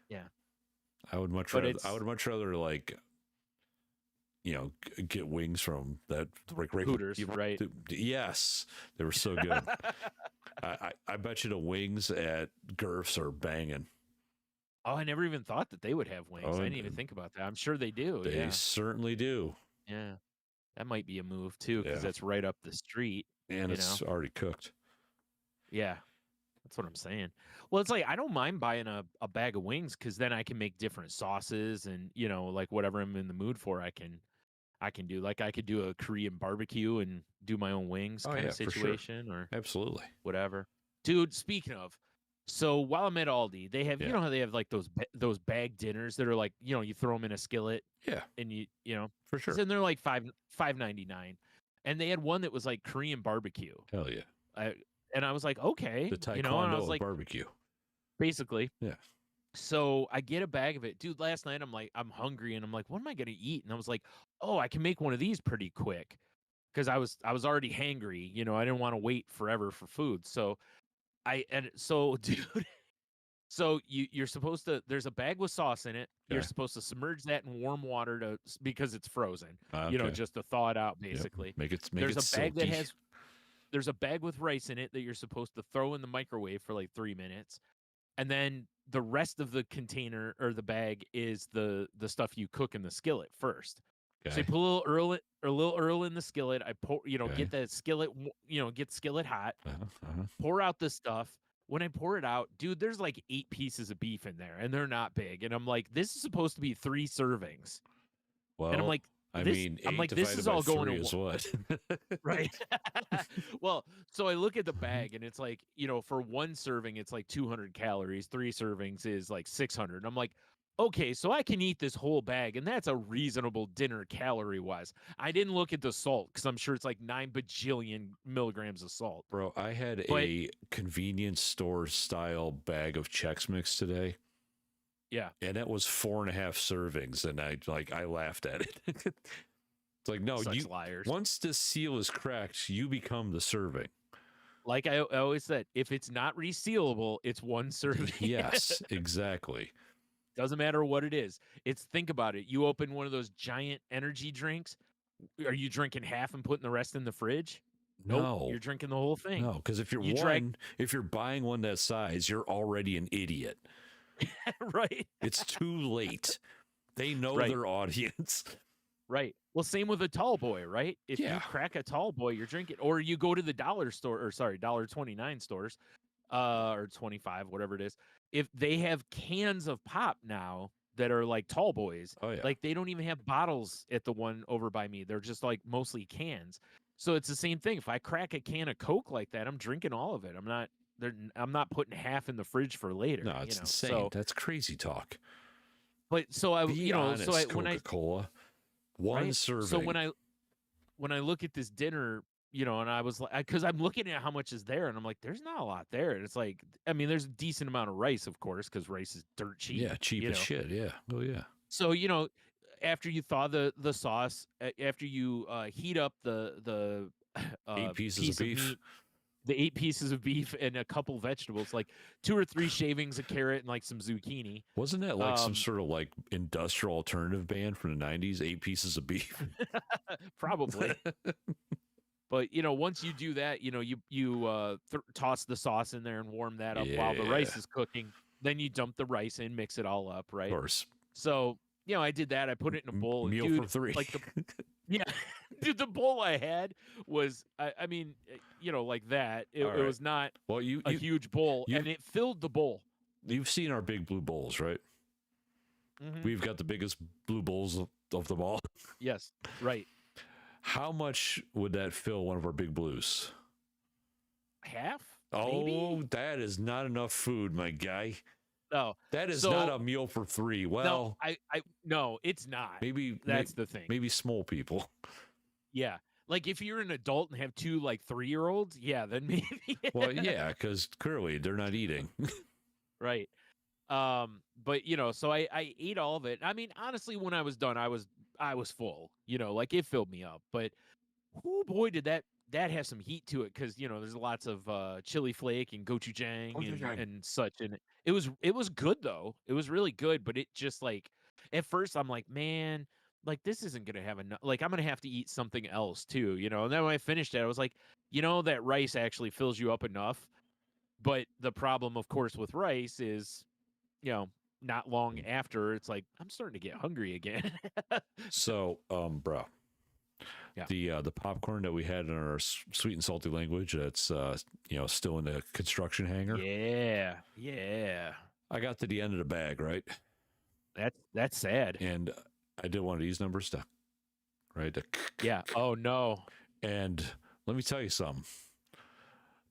Yeah, I would much rather like, get wings from that Hooters, right? Yes, they were so good. I bet you the wings at Gerth's are banging. Oh, I never even thought that they would have wings. I didn't even think about that. I'm sure they do. They certainly do. Yeah, that might be a move too because that's right up the street, and it's already cooked. Yeah, that's what I'm saying. Well, it's like I don't mind buying a bag of wings because then I can make different sauces and like whatever I'm in the mood for, I can do. Like I could do a Korean barbecue and do my own wings kind of situation or absolutely whatever. Dude, speaking of, so while I'm at Aldi, they have you know how they have like those bag dinners that are like you throw them in a skillet. Yeah, and you for sure. And they're like $5.99, and they had one that was like Korean barbecue. Hell yeah. And I was like, okay, the taekwondo and I was like, barbecue, basically. Yeah. So I get a bag of it, dude. Last night I'm hungry, and I'm like, what am I gonna eat? And I was like, oh, I can make one of these pretty quick, because I was already hangry. I didn't want to wait forever for food. So dude. So you're supposed to. There's a bag with sauce in it. Okay. You're supposed to submerge that in warm water because it's frozen. Okay. Just to thaw it out, basically. Yep. There's a bag that has. There's a bag with rice in it that you're supposed to throw in the microwave for like 3 minutes. And then the rest of the container or the bag is the stuff you cook in the skillet first. Okay. So you put a little Earl in the skillet. I pour, get that skillet, get skillet hot. Pour out the stuff. When I pour it out, dude, there's like 8 pieces of beef in there, and they're not big. And I'm like, this is supposed to be 3 servings. Well, and I'm like, this is all going to what? Right. Well, so I look at the bag and it's like, for 1 serving, it's like 200 calories. 3 servings is like 600. And I'm like, okay, so I can eat this whole bag, and that's a reasonable dinner calorie wise. I didn't look at the salt because I'm sure it's like 9 bajillion milligrams of salt. Bro, I had a convenience store style bag of Chex Mix today. Yeah. And that was 4.5 servings. And I laughed at it. It's like, no, Such liars. Once the seal is cracked, you become the serving. Like I always said, if it's not resealable, it's 1 serving. Yes, exactly. Doesn't matter what it is. Think about it. You open one of those giant energy drinks. Are you drinking half and putting the rest in the fridge? No. Nope, you're drinking the whole thing. No, because if you're buying one that size, you're already an idiot. Right. It's too late. They know their audience. Right. Well, same with a tall boy, right? If you crack a tall boy, you're drinking, or you go to the $1.29 stores, or 25, whatever it is. If they have cans of pop now that are like tall boys, like they don't even have bottles at the one over by me. They're just like mostly cans. So it's the same thing. If I crack a can of Coke like that, I'm drinking all of it. I'm not putting half in the fridge for later. No, it's insane. So, that's crazy talk. But so I, honest, Coca-Cola, one serving. So when I look at this dinner, and I was like, because I'm looking at how much is there, and I'm like, there's not a lot there. And it's like, I mean, there's a decent amount of rice, of course, because rice is dirt cheap. Yeah, cheap as shit. Yeah. Oh yeah. So after you thaw the sauce, after you heat up the 8 pieces of beef. Meat, the 8 pieces of beef and a couple vegetables, like 2 or 3 shavings, a carrot, and like some zucchini. Wasn't that like some sort of like industrial alternative band from the 90s? 8 pieces of beef. Probably. But once you do that, you toss the sauce in there and warm that up while the rice is cooking. Then you dump the rice in, mix it all up, right? Of course. So I did that. I put it in a bowl. Meal dude, for 3. Like dude, the bowl I had was, I mean, like that. It was not a huge bowl, and it filled the bowl. You've seen our big blue bowls, right? Mm-hmm. We've got the biggest blue bowls of them all. Yes, right. How much would that fill one of our big blues? Half? Oh, maybe? that is not enough food, my guy. No. That is So not a meal for three. Well, no, it's not. maybe That's the thing. Maybe small people. Yeah. Like if you're an adult and have two like 3-year-olds, yeah, then maybe. Well, yeah, because clearly they're not eating. Right. But so I ate all of it. I mean, honestly, when I was done, I was full. Like it filled me up. But oh boy, did that has some heat to it, because there's lots of chili flake and gochujang and such in it. It was good though. It was really good, but it just like at first I'm like, man, like this isn't gonna have enough. Like I'm gonna have to eat something else too, And then when I finished it, I was like, that rice actually fills you up enough. But the problem, of course, with rice is, not long after, it's like I'm starting to get hungry again. So, bro. Yeah. The popcorn that we had in our sweet and salty language, that's still in the construction hangar. Yeah. I got to the end of the bag, right? That's sad. And I did one of these numbers stuck, right? Yeah. Oh no. And let me tell you something.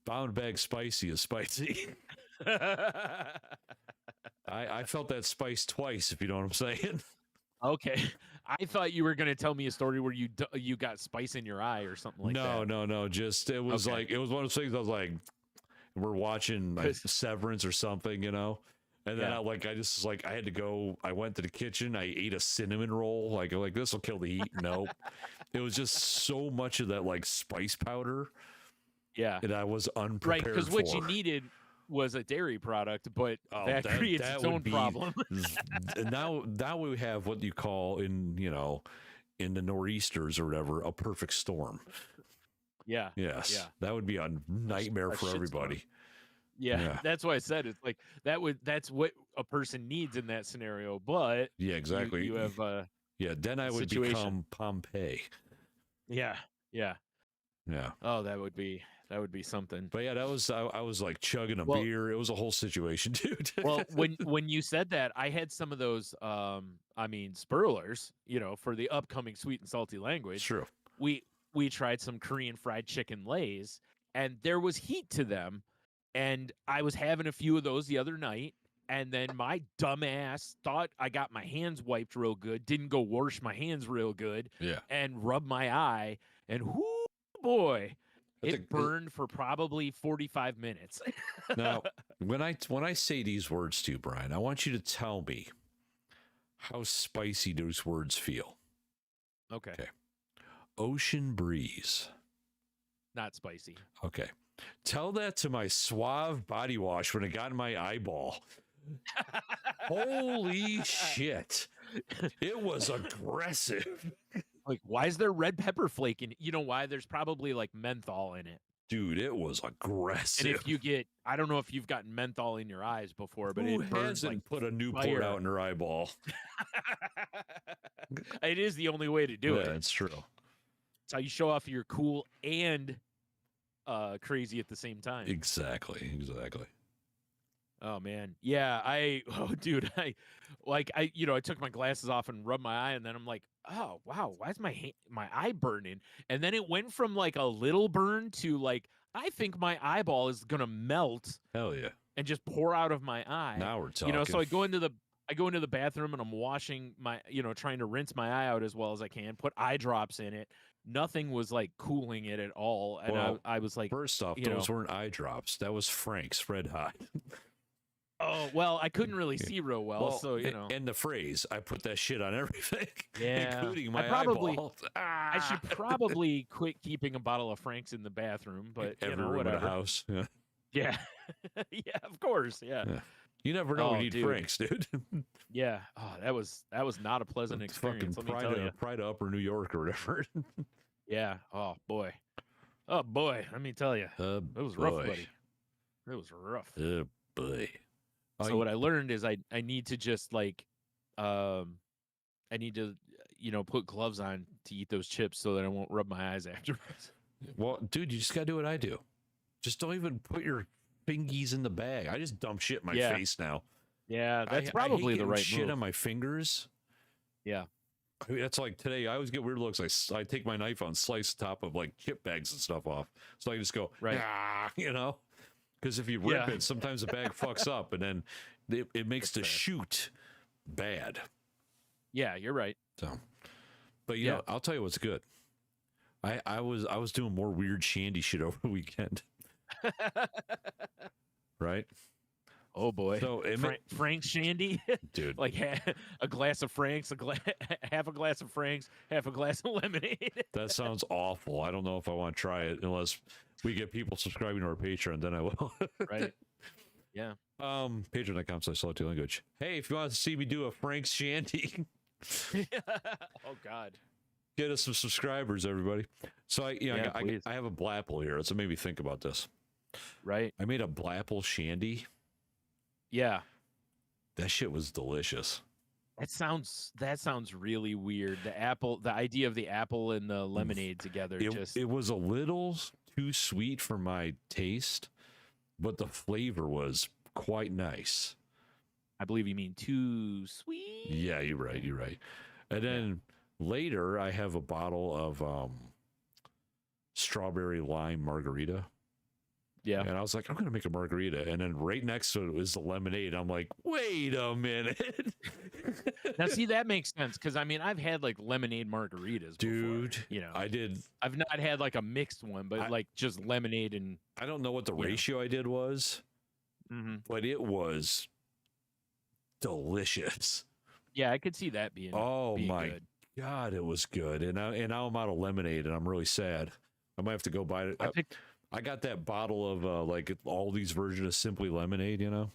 Bound bag spicy is spicy. I felt that spice twice, if you know what I'm saying. Okay. I thought you were going to tell me a story where you got spice in your eye or something like that. No. Just it was Okay. like it was one of those things. I was like, we're watching like Severance or something, And then I just was like, I had to go. I went to the kitchen. I ate a cinnamon roll. Like this will kill the heat. Nope. It was just so much of that like spice powder. Yeah. And I was unprepared because what you needed was a dairy product, but that creates its own problem. now we have what you call in the nor'easters or whatever, a perfect storm. Yeah. Yes. Yeah. That would be a nightmare for everybody. Yeah. That's why I said it's like that's what a person needs in that scenario. But yeah, exactly. You have then I would become Pompeii. Yeah. Oh, that would be something. But yeah, that was I was like chugging a beer. It was a whole situation, dude. Well, when you said that, I had some of those spurlers, for the upcoming sweet and salty language. True. We tried some Korean fried chicken lays, and there was heat to them, and I was having a few of those the other night, and then my dumb ass thought I got my hands wiped real good, didn't go wash my hands real good, and rub my eye, and whoo boy, it burned for probably 45 minutes. Now, when I say these words to you, Brian, I want you to tell me how spicy those words feel. Okay. Ocean breeze. Not spicy. Okay. Tell that to my Suave body wash when it got in my eyeball. Holy shit. It was aggressive. Like, why is there red pepper flake in it? You know why? There's probably like menthol in it. Dude, it was aggressive. And if you I don't know if you've gotten menthol in your eyes before, but Who it burns like put a Newport out in her eyeball. It is the only way to do it. Yeah, that's true. It's how you show off you're cool and crazy at the same time. Exactly. Oh man. Yeah, I took my glasses off and rubbed my eye, and then I'm like, oh wow, why is my eye burning? And then it went from like a little burn to like, I think my eyeball is gonna melt. Hell yeah. And just pour out of my eye. Now we're talking. So I go into the bathroom and I'm washing my, trying to rinse my eye out as well as I can, put eye drops in it. Nothing was like cooling it at all. And I was like, first off, those weren't eye drops. That was Frank's Red Hot. Oh, well, I couldn't really see real well, so, And the phrase, I put that shit on everything, including my eyeball. I should probably quit keeping a bottle of Frank's in the bathroom, but, whatever. In a house. Yeah. Yeah, of course, yeah. You never know when you need Frank's, dude. Yeah. Oh, that was not a pleasant experience, let me tell you. Pride of Upper New York or whatever. Yeah. Oh, boy. Let me tell you. It was rough, buddy. It was rough. Oh, boy. So what I learned is I need to just like, I need to, put gloves on to eat those chips so that I won't rub my eyes afterwards. Well, dude, you just got to do what I do. Just don't even put your fingies in the bag. I just dump shit in my face now. Yeah, that's probably the right shit move. on my fingers. Yeah. I mean, that's like today. I always get weird looks. I take my knife and slice the top of like chip bags and stuff off. So I just go, you know, because if you rip it, sometimes the bag fucks up, and then it makes the shoot bad. Yeah, you're right. So, but you know, I'll tell you what's good. I was doing more weird shandy shit over the weekend. Right? Oh boy! So Frank's shandy, dude. Like a glass of Frank's, half a glass of Frank's, half a glass of lemonade. That sounds awful. I don't know if I want to try it unless we get people subscribing to our Patreon. Then I will. Right? Yeah. Patreon.com/saltylanguage. Hey, if you want to see me do a Frank's shandy, oh God, get us some subscribers, everybody. So I have a blapple here. So it made me think about this. Right. I made a blapple shandy. Yeah. That shit was delicious. That sounds really weird. The idea of the apple and the lemonade together. It was a little too sweet for my taste, but the flavor was quite nice. I believe you mean too sweet. Yeah, you're right. And then later I have a bottle of strawberry lime margarita. Yeah. And I was like, I'm going to make a margarita. And then right next to it was the lemonade. I'm like, wait a minute. Now, see, that makes sense. Because, I mean, I've had like lemonade margaritas dude, before, you know. I did. I've not had like a mixed one, but like just lemonade and. I don't know what the ratio I did was, but it was delicious. Yeah, I could see that being. Oh, being my good. God, it was good. And now I'm out of lemonade and I'm really sad. I might have to go buy it. I got that bottle of like all these versions of Simply Lemonade, you know.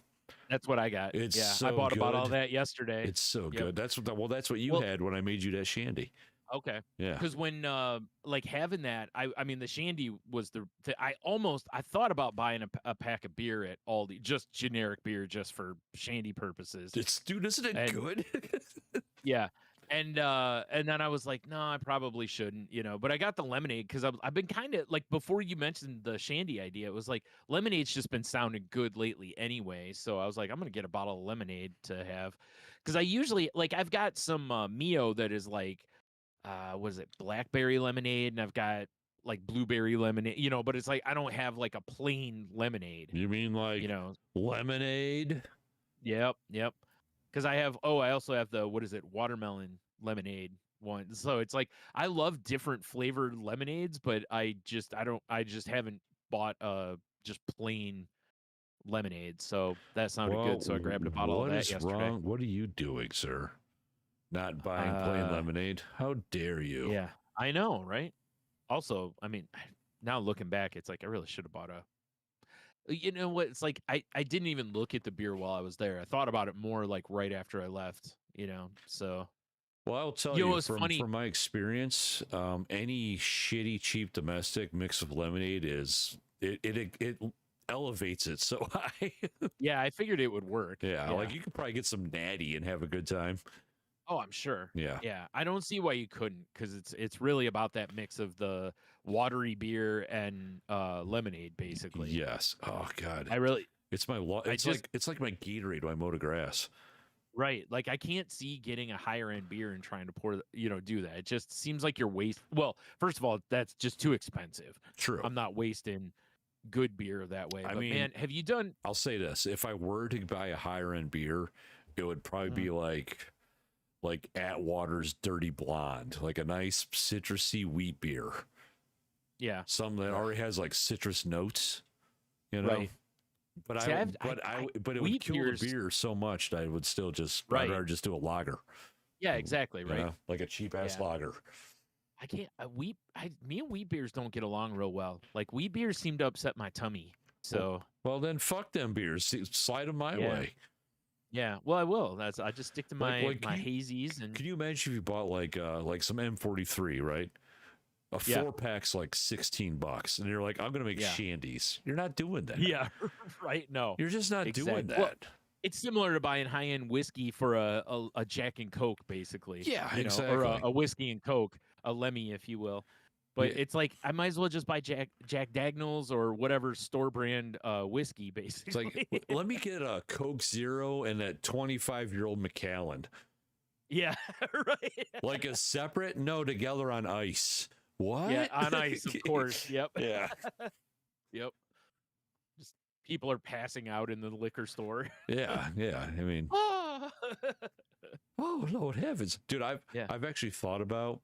That's what I got. It's so I bought good. a bottle of that yesterday. It's so good. That's what you had when I made you that shandy. Okay. Yeah. Because when like having that, I mean the shandy was I thought about buying a pack of beer at Aldi, just generic beer, just for shandy purposes. Isn't it good? Yeah. And then I was like, no, I probably shouldn't, you know. But I got the lemonade because I've been kind of like, before you mentioned the shandy idea, it was like lemonade's just been sounding good lately anyway. So I was like, I'm gonna get a bottle of lemonade to have, because I usually like I've got some Mio that is like, what is it, blackberry lemonade, and I've got like blueberry lemonade, you know. But it's like I don't have like a plain lemonade. You mean like lemonade? Yep. Because I also have the, what is it, watermelon lemonade one. So it's like I love different flavored lemonades, but I just haven't bought just plain lemonade. So that sounded good. So I grabbed a bottle of that yesterday. Wrong? What are you doing, sir? Not buying plain lemonade? How dare you? Yeah, I know, right? Also, I mean, now looking back, it's like I really should have bought a. You know what? It's like I didn't even look at the beer while I was there. I thought about it more like right after I left, you know. So, well, I'll tell you from my experience, any shitty cheap domestic mix of lemonade is it elevates it so high. Yeah, I figured it would work. Yeah, like you could probably get some natty and have a good time. Oh, I'm sure. Yeah. I don't see why you couldn't, because it's really about that mix of the watery beer and lemonade, basically. Yes. Oh God. It's my it's like my Gatorade when I mow the grass. Right. Like I can't see getting a higher end beer and trying to do that. It just seems like you're Well, first of all, that's just too expensive. True. I'm not wasting good beer that way. I mean, man, have you done? I'll say this: if I were to buy a higher end beer, it would probably be like Atwater's Dirty Blonde, like a nice citrusy wheat beer. Yeah, something that already has like citrus notes, you know. Right. But but it would kill the beer so much that I would still just I'd rather just do a lager. Yeah, exactly. Right, know? Like a cheap ass lager. I can't. Me and wheat beers don't get along real well. Like wheat beers seem to upset my tummy. So well then fuck them beers. Slide them my way. Yeah, well, I will. I just stick to my hazies. And can you imagine if you bought like some M43, right? A 4-pack's like $16, and you're like, I'm gonna make shandies. You're not doing that. Yeah, right. No, you're just not doing that. Well, it's similar to buying high-end whiskey for a Jack and Coke, basically. Yeah, exactly. Or a whiskey and Coke, a Lemmy, if you will. But it's like I might as well just buy Jack Daniel's or whatever store brand whiskey, basically. It's like let me get a Coke Zero and that 25-year-old Macallan. Yeah, right. Like a separate? No, together on ice. What? Yeah, on ice, of course. Yep. Yeah. Yep. Just people are passing out in the liquor store. Yeah. Yeah. I mean, Ah! oh Lord heavens, dude! Yeah. I've actually thought about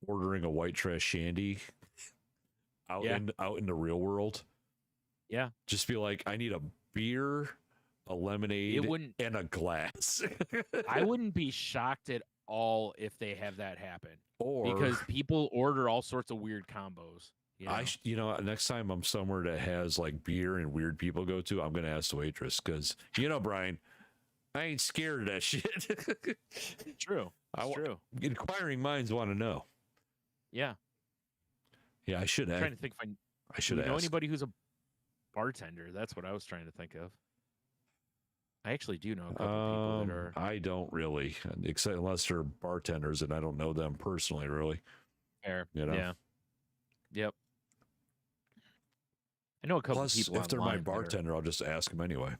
ordering a white trash shandy out Yeah. in the real world. Yeah. Just be like, I need a beer, a lemonade, and a glass. I wouldn't be shocked at all if they have that happen. Or because people order all sorts of weird combos. You know, next time I'm somewhere that has like beer and weird people go to, I'm gonna ask the waitress because Brian, I ain't scared of that shit. True. It's true. Inquiring minds want to know. Yeah. Yeah, I should. I'm trying to think if I should know anybody who's a bartender. That's what I was trying to think of. I actually do know a couple people that are. I don't really, except unless they're bartenders, and I don't know them personally, really. Fair. Yeah. Yep. I know a couple people. If they're my bartender, I'll just ask them anyway.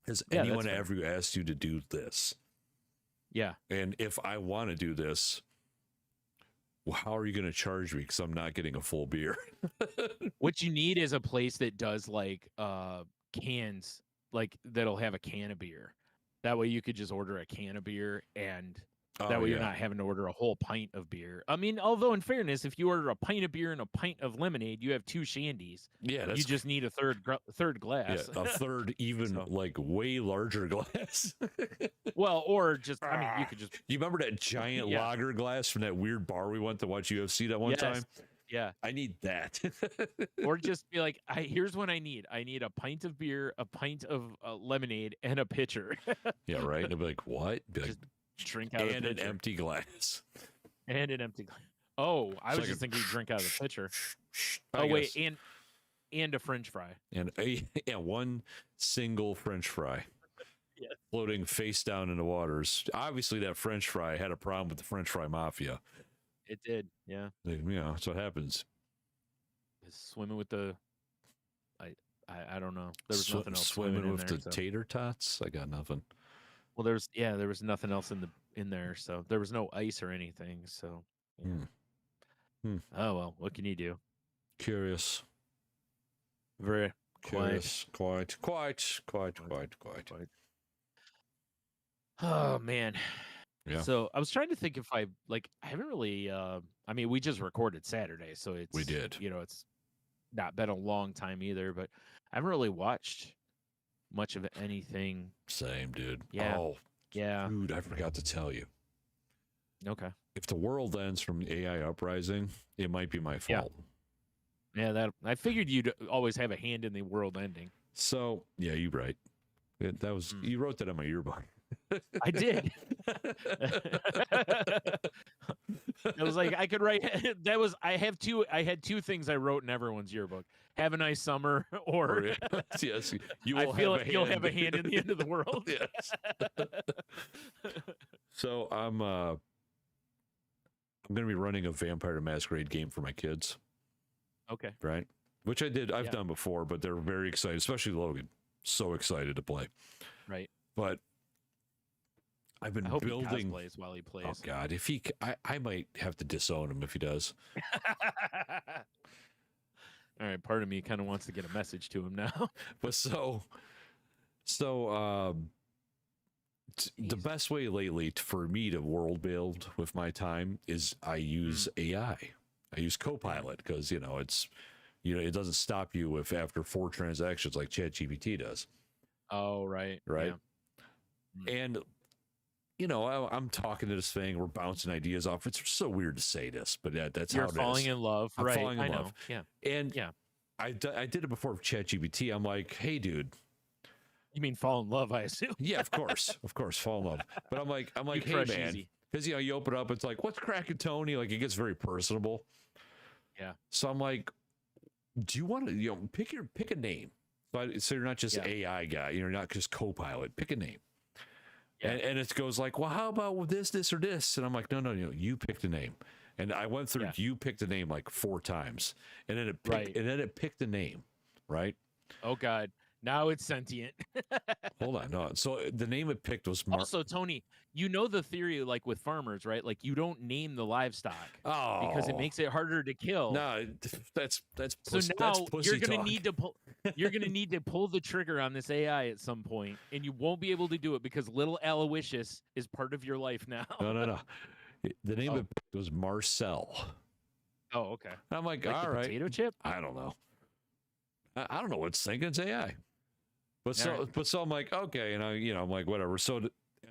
Has anyone ever asked you to do this? Yeah. And if I want to do this, how are you going to charge me? Because I'm not getting a full beer. What you need is a place that does like cans, like that'll have a can of beer. That way you could just order a can of beer and that way you're not having to order a whole pint of beer. I mean, although in fairness, if you order a pint of beer and a pint of lemonade, you have 2 shandies. Yeah, you just need a third glass. Yeah, a third, even like way larger glass. Well, or just I mean, you could just. You remember that giant lager glass from that weird bar we went to watch UFC that one time? Yeah, I need that. Or just be like, here's what I need. I need a pint of beer, a pint of lemonade, and a pitcher. Yeah, right. I'd be like, what? Be like, drink out of an empty glass. And an empty glass. Oh, I was just thinking drink out of the pitcher. Oh wait, and a French fry. And one single French fry. Yeah. Floating face down in the waters. Obviously, that French fry had a problem with the French fry mafia. It did, yeah. That's what happens. Swimming with the, I don't know. There was nothing else. Swimming with the tater tots. I got nothing. Well, there was nothing else in there, so there was no ice or anything. So, yeah. Oh well, what can you do? Curious. Very curious. Quite. Oh man. Yeah. So I was trying to think if I haven't really. I mean, we just recorded Saturday, so we did. It's not been a long time either, but I haven't really watched much of anything. Same, dude. Yeah. Oh, yeah. Dude, I forgot to tell you. Okay. If the world ends from AI uprising, it might be my fault. Yeah, that I figured you'd always have a hand in the world ending. So, yeah, you're right. That was you wrote that in my yearbook. I did. It was like I could write. I had two things I wrote in everyone's yearbook. Have a nice summer, or yes, I feel like you'll have a hand in the end of the world. Yes. So I'm going to be running a Vampire the Masquerade game for my kids. Okay. Right. Which I've done before, but they're very excited, especially Logan. So excited to play. Right. But I've been building. He cosplays while he plays. Oh God, if he, I might have to disown him if he does. All right, part of me kind of wants to get a message to him now. But the best way lately for me to world build with my time is I use AI. I use Copilot because it's it doesn't stop you if after 4 transactions like ChatGPT does. Oh, right. Right. Yeah. And I'm talking to this thing. We're bouncing ideas off. It's so weird to say this, but that's You're how it is. You're falling in love, I'm right? falling in love. Yeah. And I did it before with ChatGPT. I'm like, hey, dude. You mean fall in love? I assume. Yeah, of course, fall in love. But I'm like, hey, man, because you open up, it's like, what's cracking, Tony? Like, it gets very personable. Yeah. So I'm like, do you want to pick a name? So you're not just AI guy. You're not just Copilot. Pick a name. Yeah. And it goes like, well, how about with this or this? And I'm like, no, you picked a name. And I went through, you picked a name like 4 times. And then it picked a name, right? Oh, God. Now it's sentient. Hold on, no. So the name it picked was Also, Tony, you know the theory, like with farmers, right? Like you don't name the livestock because it makes it harder to kill. No, that's so now that's pussy you're gonna talk. need to pull. You're gonna need to pull the trigger on this AI at some point, and you won't be able to do it because little Aloysius is part of your life now. No. The name it picked was Marcel. Oh, okay. I'm like the all right. Potato chip? I don't know. I don't know what's thinking. It's AI. But so I'm like, okay, and I'm like, whatever. So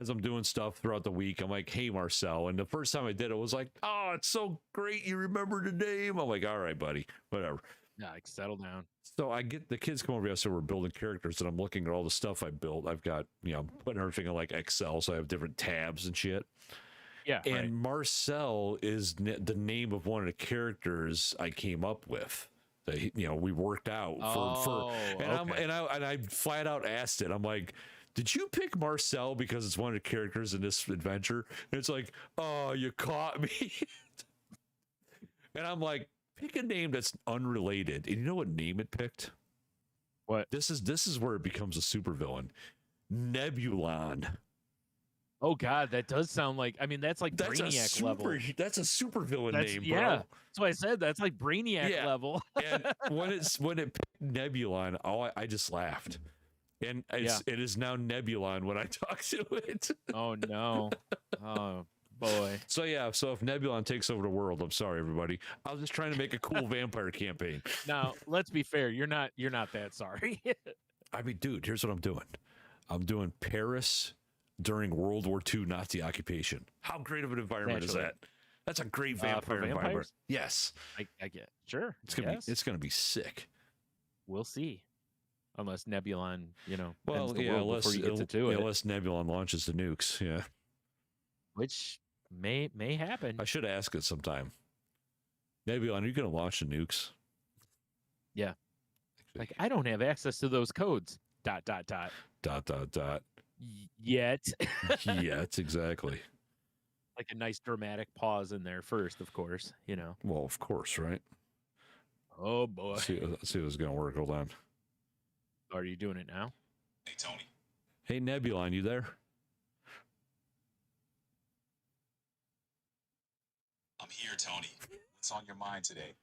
as I'm doing stuff throughout the week, I'm like, hey, Marcel. And the first time I did it was like, oh, it's so great. You remember the name. I'm like, all right, buddy, whatever. Yeah, like settle down. So I get the kids come over here. So we're building characters and I'm looking at all the stuff I built. I've got, putting everything in like Excel. So I have different tabs and shit. Yeah. And right. Marcel is the name of one of the characters I came up with. We worked out and I flat out asked it. I'm like, did you pick Marcel because it's one of the characters in this adventure? And it's like, oh, you caught me. And I'm like, pick a name that's unrelated. And you know what name it picked? What? This is where it becomes a supervillain. Nebulon. Oh God, that does sound like. I mean, that's like Brainiac level. That's a supervillain name, bro. Yeah, that's what I said. That's like Brainiac level. And when it picked Nebulon, I just laughed. And it is now Nebulon when I talk to it. Oh no! Oh boy. So if Nebulon takes over the world, I'm sorry, everybody. I was just trying to make a cool vampire campaign. Now, let's be fair. You're not that sorry. I mean, dude, here's what I'm doing. I'm doing Paris during World War II Nazi occupation. How great of an environment is that? That's a great vampire environment. Yes, I get. Sure, it's gonna be sick. We'll see, unless Nebulon, well, ends the world before you get to do it. Unless Nebulon launches the nukes, which may happen. I should ask it sometime. Nebulon, are you gonna launch the nukes? Yeah, like I don't have access to those codes. ... Yet. Yet, exactly. Like a nice dramatic pause in there first, of course, Well, of course, right? Oh boy. Let's see if it's gonna work. Hold on. Are you doing it now? Hey Tony. Hey Nebulon, you there? I'm here, Tony. What's on your mind today?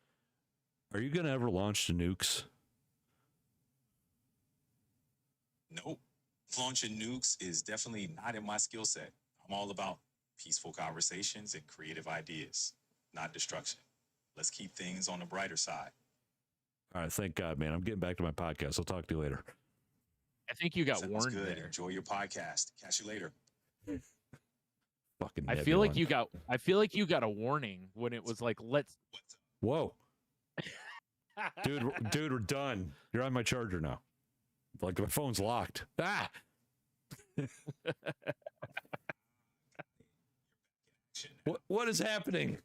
Are you gonna ever launch the nukes? Nope. Launching nukes is definitely not in my skill set. I'm all about peaceful conversations and creative ideas, not destruction. Let's keep things on the brighter side. All right, thank God, man. I'm getting back to my podcast. I'll talk to you later. I think you got Sounds warned good. there. Enjoy your podcast. Catch you later. Fucking I feel like you got a warning when it was like, let's. Whoa. Dude, we're done. You're on my charger now. Like my phone's locked. Ah. What is happening?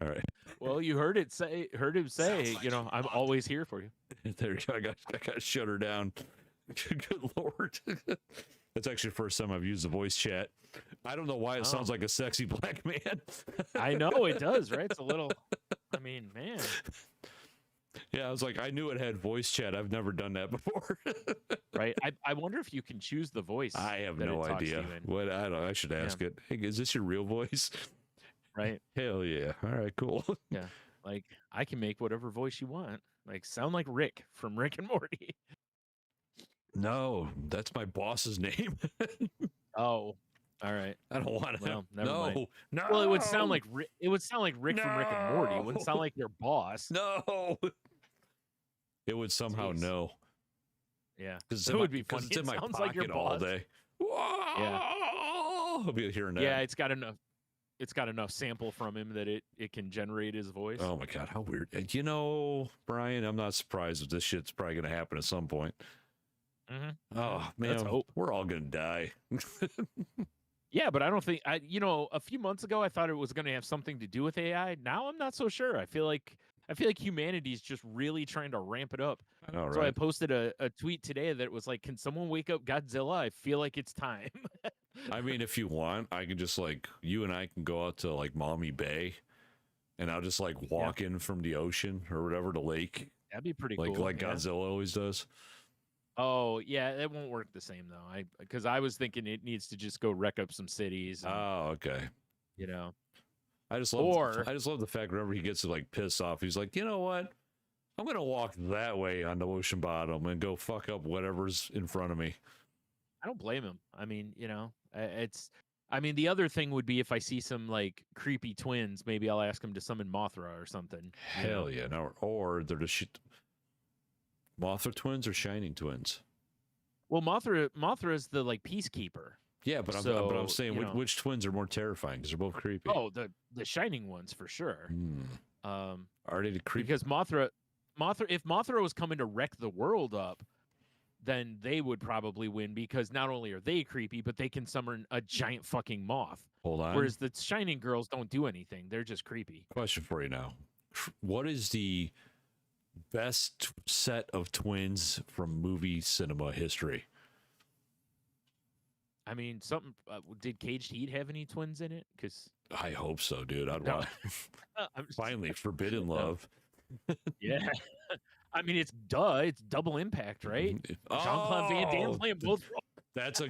All right. Well, you heard him say, like I'm always here for you. There you go. I got to shut her down. Good Lord. That's actually the first time I've used the voice chat. I don't know why it sounds like a sexy black man. I know it does, right? It's a little, I mean, man. Yeah, I was like, I knew it had voice chat. I've never done that before. Right. I wonder if you can choose the voice. I have no idea. What I don't know. I should ask it. Hey, is this your real voice? Right. Hell yeah. All right, cool. Yeah. Like I can make whatever voice you want. Like sound like Rick from Rick and Morty. No, that's my boss's name. Oh. All right. I don't want to. Well, never mind. No. Well, it would sound like Rick from Rick and Morty. It wouldn't sound like your boss. No. It would somehow know. Yeah. Because it would be fun. It's in my pocket like all day. Yeah. I'll be hearing that. Yeah, it's got enough sample from him that it can generate his voice. Oh my God, how weird. Bryan, I'm not surprised if this shit's probably going to happen at some point. Mm-hmm. Oh man, let's hope. We're all going to die. Yeah, but I don't think a few months ago I thought it was going to have something to do with AI. Now I'm not so sure. I feel like humanity's just really trying to ramp it up. I know, right? So I posted a tweet today that was like, can someone wake up Godzilla? I feel like it's time. I mean, if you want, I can just you and I can go out to Maumee Bay and I'll just walk in from the ocean or whatever, the lake. That'd be pretty cool. Like Godzilla always does. Oh yeah, it won't work the same though. Because I was thinking it needs to just go wreck up some cities. And, Oh, okay. you know, I just or love the fact whenever he gets to like piss off, he's like, you know what? I'm gonna walk that way on the ocean bottom and go fuck up whatever's in front of me. I don't blame him. I mean, it's. I mean, the other thing would be if I see some like creepy twins, maybe I'll ask him to summon Mothra or something. Hell yeah! No, or they're just Mothra twins or Shining twins. Well, Mothra is the like peacekeeper. Yeah, but I'm saying which twins are more terrifying because they're both creepy. Oh, the Shining ones for sure. Are they creepy? Because Mothra, if Mothra was coming to wreck the world up, then they would probably win because not only are they creepy, but they can summon a giant fucking moth. Hold on. Whereas the Shining girls don't do anything; they're just creepy. Question for you now: what is the best set of twins from movie cinema history? I mean, did Caged Heat have any twins in it? Because I hope so, dude. I'd want finally Forbidden Love. Yeah. I mean, it's double impact, right? Jean-Claude Van Damme playing both roles. That's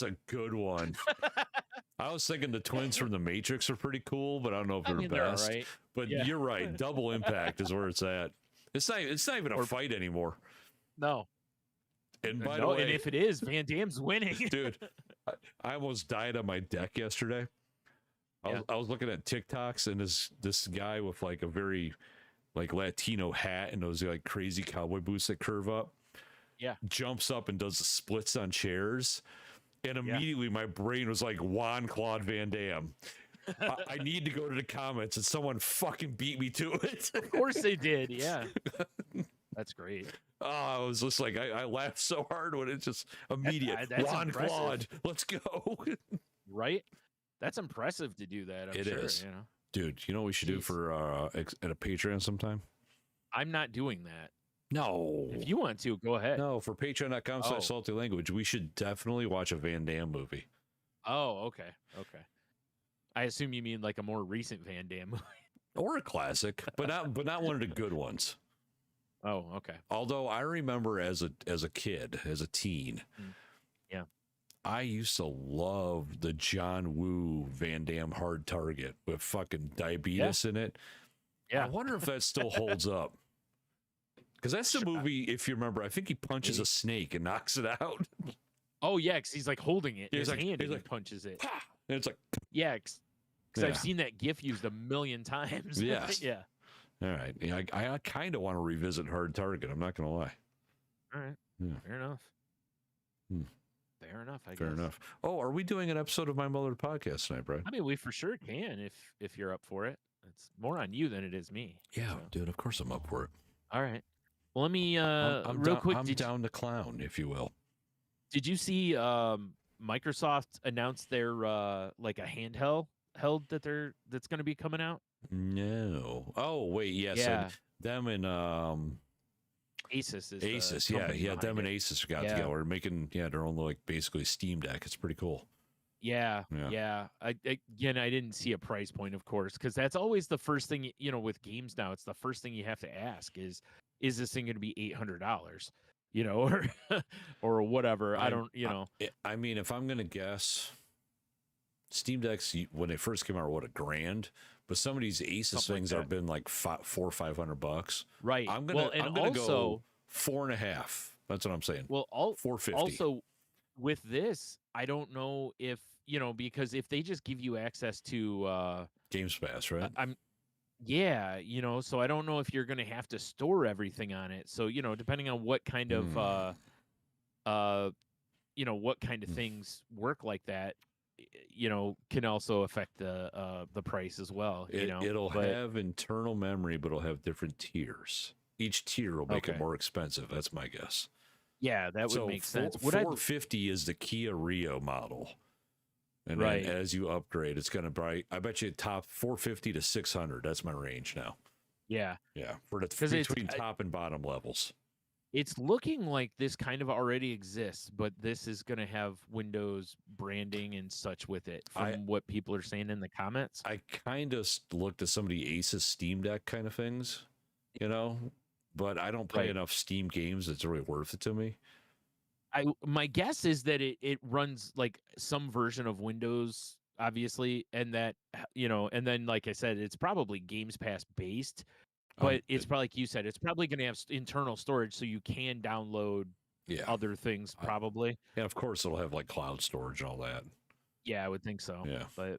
a good one. I was thinking the twins from The Matrix are pretty cool, but I don't know if they're the best. Right. But you're right. Double impact is where it's at. It's not even a fight anymore. No. And by the way, and if it is, Van Damme's winning. Dude, I almost died on my deck yesterday. I was looking at TikToks, and this guy with like a very like Latino hat and those like crazy cowboy boots that curve up. Yeah. Jumps up and does the splits on chairs. And immediately my brain was like Jean-Claude Van Damme. I need to go to the comments and someone fucking beat me to it. Of course they did. Yeah. That's great. Oh, I was just like, I laughed so hard when it's just immediate. Jean-Claude, let's go. Right? That's impressive to do that. I'm sure, is. Dude, you know what we should do for at a Patreon sometime? I'm not doing that. No. If you want to, go ahead. No, for patreon.com/saltylanguage, we should definitely watch a Van Damme movie. Oh, okay. Okay. I assume you mean like a more recent Van Damme movie. Or a classic, but not one of the good ones. Oh, okay. Although I remember as a kid, as a teen, yeah, I used to love the John Woo Van Damme Hard Target with fucking diabetes in it. Yeah. I wonder if that still holds up. Because that's the movie, if you remember, I think he punches a snake and knocks it out. Oh, yeah, because he's like holding it in his hand and he like, punches it. Pah! And it's like... Yeah, because I've seen that GIF used a million times. Yes. Yeah. All right. Yeah, I kind of want to revisit Hard Target. I'm not going to lie. All right. Yeah. Fair enough. Fair enough, I guess. Fair enough. Oh, are we doing an episode of My Mother podcast tonight, Bryan? I mean, we for sure can if you're up for it. It's more on you than it is me. Yeah, so. Dude, of course I'm up for it. All right. Well, let me I'm real quick. I'm down to clown, if you will. Did you see Microsoft announced their like a handheld that's going to be coming out? No. Oh wait, yes. Yeah. Them and Asus is Asus. Yeah. Them and Asus got together. We're making their own like basically Steam Deck. It's pretty cool. Yeah. I didn't see a price point, of course, because that's always the first thing with games now. It's the first thing you have to ask is this thing going to be $800? Or whatever. I don't. I mean, if I'm gonna guess, Steam Decks when they first came out were $1,000, but some of these Asus things have been like $400 or $500. Right. I'm gonna go 4.5. That's what I'm saying. Well, $450. Also, with this, I don't know if because if they just give you access to Games Pass, right? So I don't know if you're going to have to store everything on it. So, depending on what kind of, what kind of things work like that, can also affect the price as well. It'll have internal memory, but it'll have different tiers. Each tier will make it more expensive. That's my guess. Yeah, that would make sense. $450 is the Kia Rio model. And then as you upgrade, it's going to I bet you top $450 to $600. That's my range now. Yeah. Yeah. Between top and bottom levels. It's looking like this kind of already exists, but this is going to have Windows branding and such with it from what people are saying in the comments. I kind of looked at some of the Asus Steam Deck kind of things, but I don't play enough Steam games that's really worth it to me. my guess is that it runs like some version of Windows, obviously, and that and then like I said, it's probably Games Pass based, but it's probably like you said, it's probably going to have internal storage so you can download other things probably. And of course, it'll have like cloud storage and all that. Yeah, I would think so. Yeah, but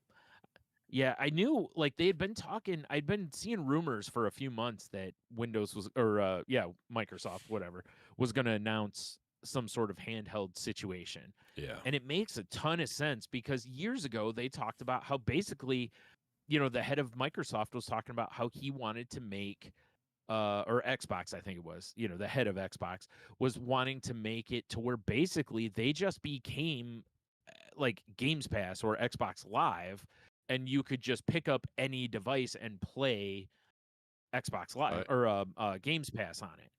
yeah, I knew like they had been talking. I'd been seeing rumors for a few months that Windows was, or Microsoft, whatever, was going to announce some sort of handheld situation. Yeah, and it makes a ton of sense because years ago they talked about how basically, the head of Microsoft was talking about how he wanted to make, or Xbox, I think it was, the head of Xbox was wanting to make it to where basically they just became like Games Pass or Xbox Live, and you could just pick up any device and play Xbox Live or Games Pass on it.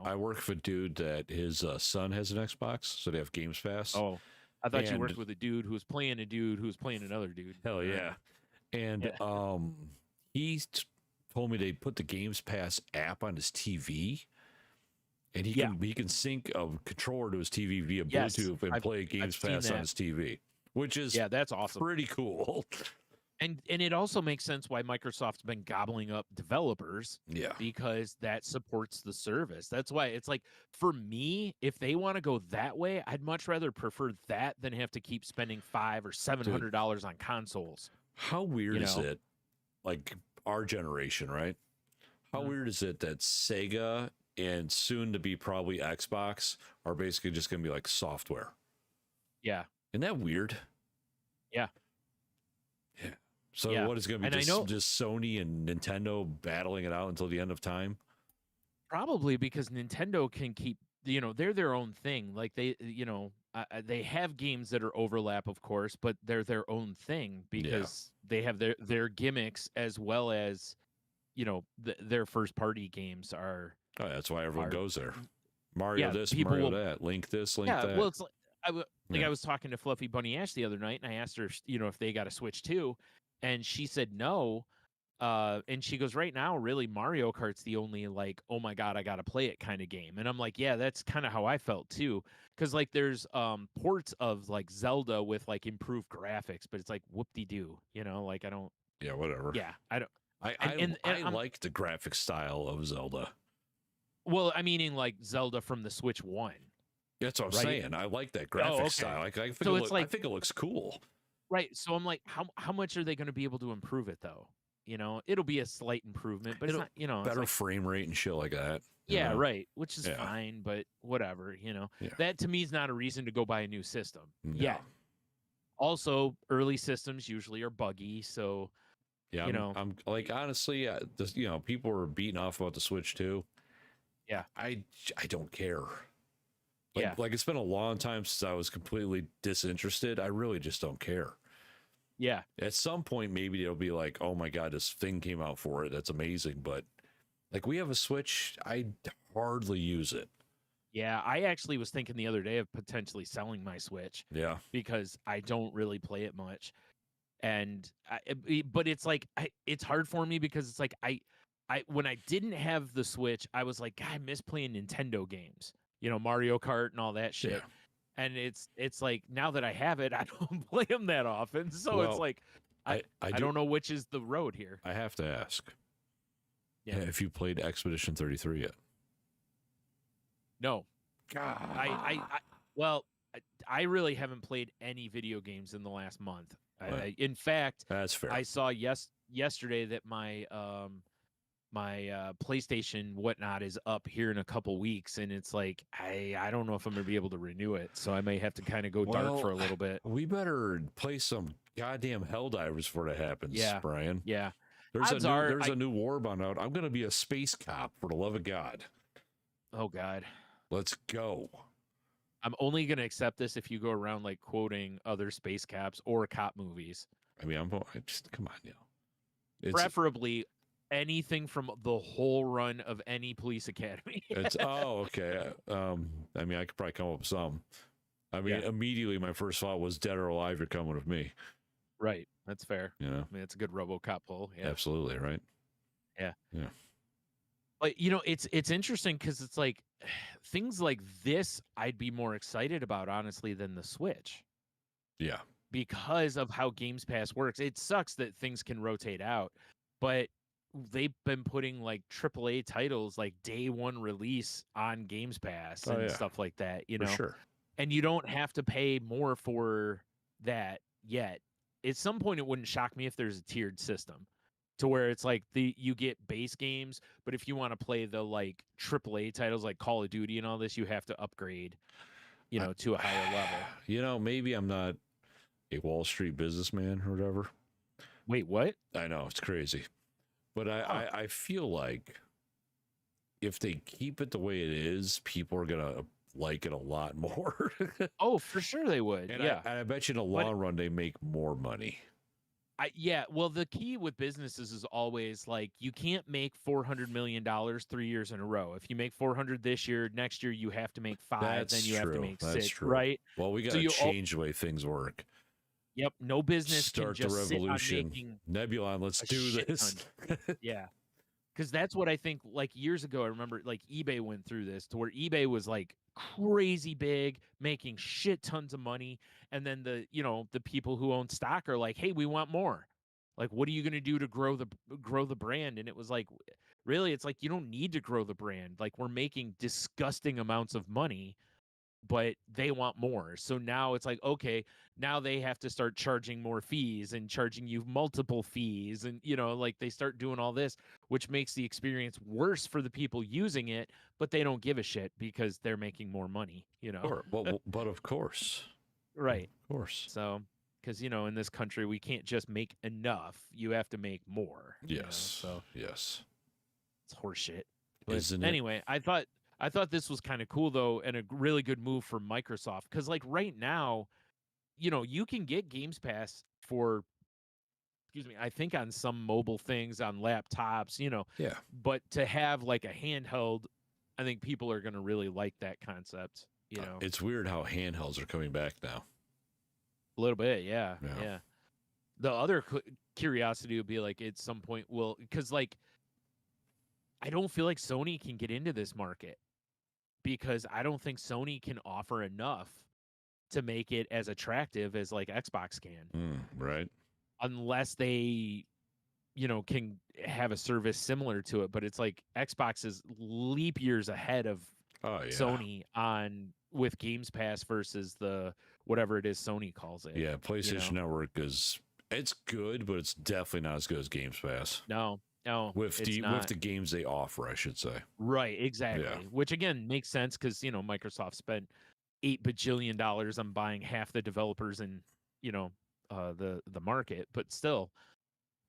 I work for a dude that his son has an Xbox, so they have Games Pass. Oh, I thought you worked with a dude who was playing a dude who was playing another dude. Hell yeah. And he told me they put the Games Pass app on his TV, and he can sync a controller to his TV via Bluetooth and play Games Pass on his TV, which is that's awesome. Pretty cool. And it also makes sense why Microsoft's been gobbling up developers. Yeah. Because that supports the service. That's why it's like, for me, if they want to go that way, I'd much rather prefer that than have to keep spending $500 or $700 on consoles. How weird is it? Like our generation, right? How weird is it that Sega and soon to be probably Xbox are basically just going to be like software? Yeah. Isn't that weird? Yeah. Yeah. So what is going to be just Sony and Nintendo battling it out until the end of time? Probably because Nintendo can keep, they're their own thing. Like they have games that are overlap, of course, but they're their own thing because they have their gimmicks as well as, their first party games are. Oh, that's why everyone goes there. Mario this, Mario that, Link this, Link that. Well, it's like I was talking to Fluffy Bunny Ash the other night, and I asked her, if they got a Switch too, and she said no. And she goes, right now, really, Mario Kart's the only like, oh my God, I gotta play it kind of game. And I'm like, yeah, that's kind of how I felt too. Cause like there's ports of like Zelda with like improved graphics, but it's like whoop-de-doo, like I don't. Yeah, whatever. Yeah, I don't. I like the graphic style of Zelda. Well, I mean, like Zelda from the Switch 1. That's what I'm saying. I like that graphic style. I think it looks cool. Right. So I'm like, how much are they going to be able to improve it though? It'll be a slight improvement, but it's not, better frame rate and shit like that. Yeah, right. Which is fine, but whatever, That to me is not a reason to go buy a new system. No. Yeah. Also, early systems usually are buggy, so yeah, I'm like, honestly, people were beating off about the Switch too. Yeah. I don't care. Like it's been a long time since I was completely disinterested. I really just don't care. Yeah. At some point, maybe it'll be like, oh my God, this thing came out for it. That's amazing. But like we have a Switch, I hardly use it. Yeah, I actually was thinking the other day of potentially selling my Switch. Yeah. Because I don't really play it much. And but it's like it's hard for me because it's like I when I didn't have the Switch, I was like, God, I miss playing Nintendo games. Mario Kart and all that shit. Yeah. And it's like now that I have it, I don't play them that often. So it's like I don't know which is the road here. I have to ask. Yeah. If you played Expedition 33 yet? No. God. I really haven't played any video games in the last month. In fact, that's fair. I saw yesterday that my my PlayStation whatnot is up here in a couple weeks, and it's like I don't know if I'm gonna be able to renew it, so I may have to kind of go dark for a little bit. We better play some goddamn Helldivers before that happens, Brian. Yeah. There's a new Warbond out. I'm gonna be a space cop, for the love of God. Oh God. Let's go. I'm only gonna accept this if you go around like quoting other space caps or cop movies. I mean, just come on, preferably anything from the whole run of any police academy. Okay. I mean, I could probably come up with some. I mean, immediately my first thought was Dead or Alive, You're Coming With Me. Right. That's fair. I mean, it's a good RoboCop pull. Yeah. Absolutely, right? Yeah. Yeah. But it's interesting because it's like things like this I'd be more excited about, honestly, than the Switch. Yeah. Because of how Games Pass works. It sucks that things can rotate out, but they've been putting like AAA titles like day one release on Games Pass and stuff like that, For sure. And you don't have to pay more for that yet. At some point, it wouldn't shock me if there's a tiered system to where it's like you get base games, but if you want to play the like AAA titles like Call of Duty and all this, you have to upgrade, to a higher level. Maybe I'm not a Wall Street businessman or whatever. Wait, what? I know, it's crazy. But I feel like if they keep it the way it is, people are going to like it a lot more. Oh, for sure they would. And yeah. I bet you in the long run, they make more money. Well, the key with businesses is always like you can't make $400 million 3 years in a row. If you make 400 this year, next year you have to make 5, then you have to make 6, right? Well, we got to change the way things work. Yep, no business Start can just the revolution. Sit on Nebulon, let's do this. Yeah. Because that's what I think, like years ago, I remember like eBay went through this to where eBay was like crazy big, making shit tons of money. And then the people who own stock are like, hey, we want more. Like, what are you going to do to grow the brand? And it was like, really, it's like, you don't need to grow the brand. Like, we're making disgusting amounts of money, but they want more. So now it's like, okay, now they have to start charging more fees and charging you multiple fees. And, like they start doing all this, which makes the experience worse for the people using it, but they don't give a shit because they're making more money, But of course. Right. Of course. So, because, in this country, we can't just make enough. You have to make more. Yes. So yes. It's horseshit. But Isn't anyway, I thought this was kind of cool, though, and a really good move for Microsoft. Because, like, right now, you can get Games Pass for, I think on some mobile things, on laptops, Yeah. But to have, like, a handheld, I think people are going to really like that concept, It's weird how handhelds are coming back now. A little bit, yeah. The other curiosity would be, like, at some point, because, like, I don't feel like Sony can get into this market. Because I don't think Sony can offer enough to make it as attractive as like Xbox can. Right. Unless they, can have a service similar to it. But it's like Xbox is leap years ahead of Sony with Games Pass versus the whatever it is Sony calls it. Yeah, PlayStation Network it's good, but it's definitely not as good as Games Pass. No, with the games they offer, I should say. Right, exactly. Yeah. Which again makes sense because Microsoft spent $8 bajillion on buying half the developers in the market, but still,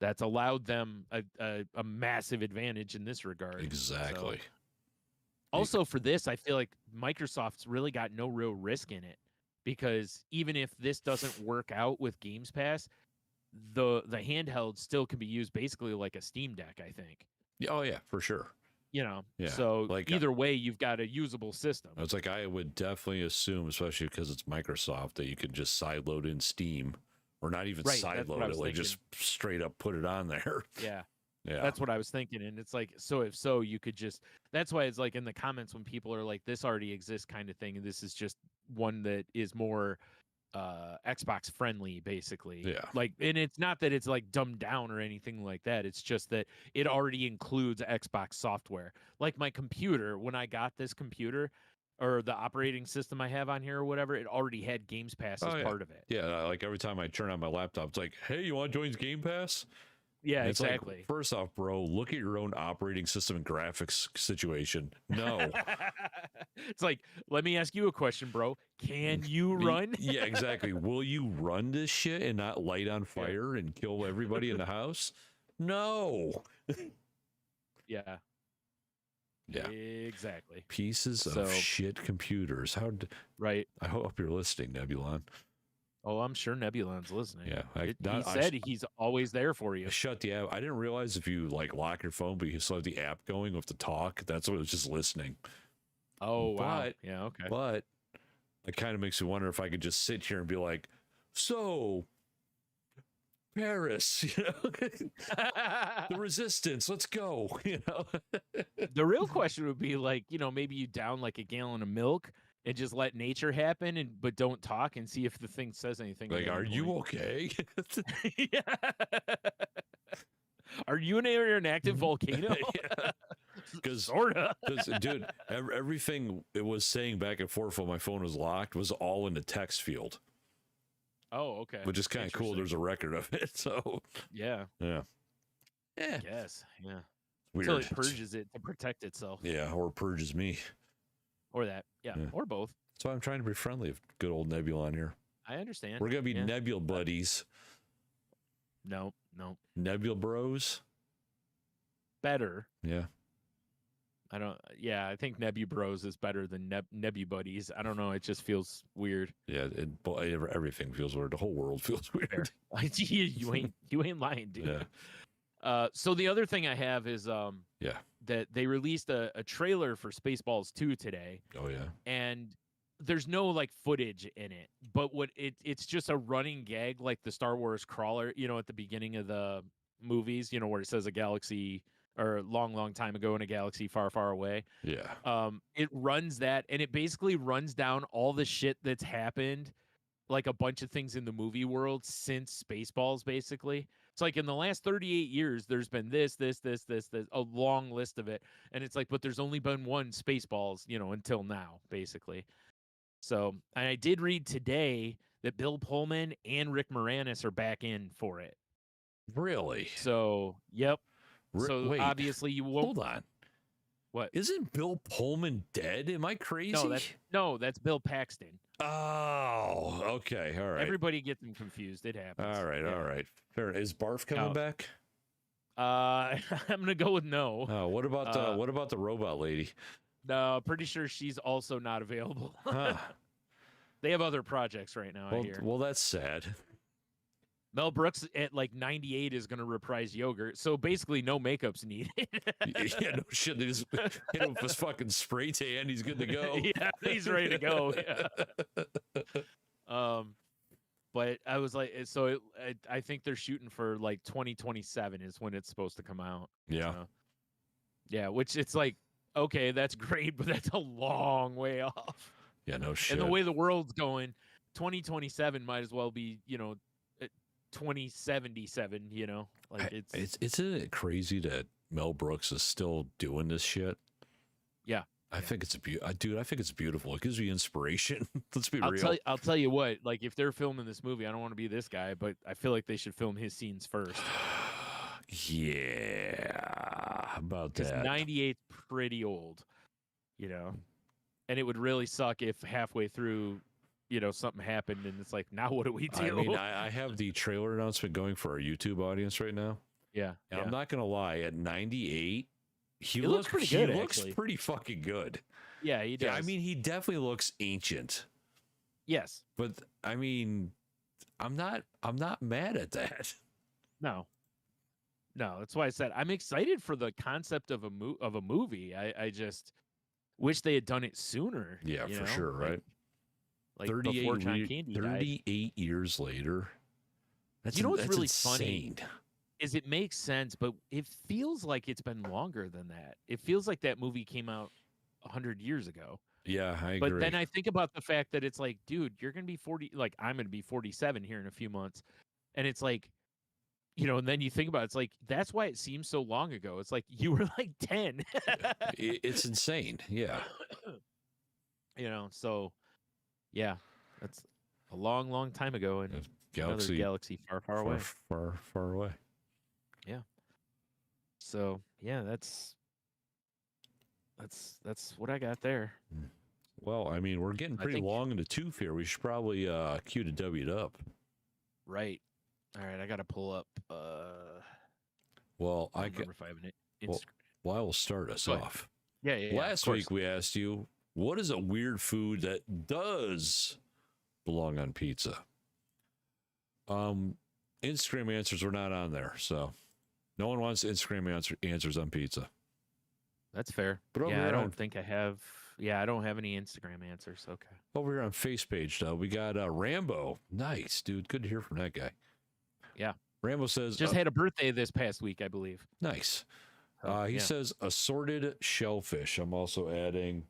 that's allowed them a massive advantage in this regard. Exactly. So, also, for this, I feel like Microsoft's really got no real risk in it because even if this doesn't work out with Games Pass, the handheld still can be used basically like a Steam Deck, I think. Oh yeah, for sure. So like either way, you've got a usable system. It's like I would definitely assume, especially because it's Microsoft, that you can just sideload in Steam, or not even sideload it, like just straight up put it on there. Yeah, that's what I was thinking. And it's like, so you could just. That's why it's like in the comments when people are like, "This already exists," kind of thing, and this is just one that is more Xbox friendly, basically. Yeah. Like, and it's not that it's like dumbed down or anything like that. It's just that it already includes Xbox software. Like my computer, when I got this computer or the operating system I have on here or whatever, it already had Games Pass as part of it. Yeah, like every time I turn on my laptop, it's like, hey, you want to join Game Pass? Yeah, it's exactly. Like, first off, bro, look at your own operating system and graphics situation. No. It's like, let me ask you a question, bro. Can you run? Yeah, exactly. Will you run this shit and not light on fire and kill everybody in the house? No. Yeah. Yeah. Exactly. Pieces of shit computers. Right. I hope you're listening, Nebulon. Oh, I'm sure Nebulon's listening. Yeah, he said he's always there for you. I shut the app. I didn't realize if you like lock your phone, but you still have the app going with the talk. That's what it was just listening. Oh, wow. Yeah, okay. But it kind of makes me wonder if I could just sit here and be like, so Paris, you know, the resistance, let's go, you know. The real question would be like, you know, maybe you down like a gallon of milk and just let nature happen, but don't talk and see if the thing says anything. Like, are you okay? Yeah. Are you near an active volcano? Because sorta. Dude, everything it was saying back and forth while my phone was locked was all in the text field. Oh, okay. Which is kind of cool. There's a record of it. So yeah. Yes. Yeah. Weird. Until it purges it to protect itself. Yeah, or purges me. Or that. Yeah. Or both. So I'm trying to be friendly with good old Nebula on here. I understand. We're gonna be Nebula buddies. No. Nebula bros. Better. Yeah. I think Nebu Bros is better than Nebu Buddies. I don't know. It just feels weird. Yeah, everything feels weird. The whole world feels weird. you ain't lying, dude. Yeah. So the other thing I have is that they released a trailer for Spaceballs 2 today. Oh yeah. And there's no like footage in it, but it's just a running gag like the Star Wars crawler, you know, at the beginning of the movies, you know, where it says a galaxy or a long time ago in a galaxy far, far away. Yeah. It runs that, and it basically runs down all the shit that's happened, like a bunch of things in the movie world since Spaceballs, basically. It's like in the last 38 years, there's been this, a long list of it. And it's like, but there's only been one Spaceballs, you know, until now, basically. So, and I did read today that Bill Pullman and Rick Moranis are back in for it. Really? So, yep. So wait, obviously you won't. Hold on. What? Isn't Bill Pullman dead? Am I crazy? No, that's Bill Paxton. Oh, okay. All right. Everybody gets them confused. It happens. All right. Fair. Is Barf coming back? I'm gonna go with no. Oh, what about the robot lady? No, pretty sure she's also not available. Huh. They have other projects right now. I hear. Well, that's sad. Mel Brooks at like 98 is going to reprise Yogurt, so basically no makeup's needed. Yeah, no shit. They just hit him with his fucking spray tan. He's good to go. Yeah, he's ready to go. Yeah. But I was like, so I think they're shooting for like 2027 is when it's supposed to come out. Yeah. Yeah, which it's like, okay, that's great, but that's a long way off. Yeah, no shit. And the way the world's going, 2027 might as well be, you know, 2077, you know, like isn't it crazy that Mel Brooks is still doing this shit? Yeah, I think it's dude. I think it's beautiful. It gives me inspiration. Let's be real. I'll tell you what. Like, if they're filming this movie, I don't want to be this guy, but I feel like they should film his scenes first. Yeah, about that. 98's pretty old, you know, and it would really suck if halfway through, you know, something happened and it's like, now what do we do? I mean, I have the trailer announcement going for our YouTube audience right now. Yeah. And I'm not going to lie, at 98, he looks pretty good. He looks pretty fucking good. Yeah, he does. Yeah, I mean, he definitely looks ancient. Yes. But I mean, I'm not mad at that. No, that's why I said I'm excited for the concept of a movie. I just wish they had done it sooner. Yeah, for sure, right? Like 38 years later. That's, you know what's really insane. Funny is it makes sense, but it feels like it's been longer than that. It feels like that movie came out 100 years ago. Yeah, I agree. But then I think about the fact that it's like, dude, you're going to be 40, like I'm going to be 47 here in a few months. And it's like, you know, and then you think about it, it's like, that's why it seems so long ago. It's like you were like 10. It's insane. Yeah. You know, so yeah, that's a long time ago in another galaxy far, far away. Far away. Yeah. So yeah, that's what I got there. Well, I mean, we're getting pretty long in the tooth here. We should probably QoftheW it up. Right. All right, I got to pull up. Well, I remember if I have an Instagram. Well, I will start us off. Yeah. Last week we asked you, what is a weird food that does belong on pizza? Instagram answers were not on there, so no one wants Instagram answers on pizza. That's fair. But I don't think I have. Yeah, I don't have any Instagram answers. Okay. Over here on Face page, though, we got Rambo. Nice, dude. Good to hear from that guy. Yeah. Rambo says just had a birthday this past week, I believe. nice. He Yeah. says assorted shellfish. I'm also adding.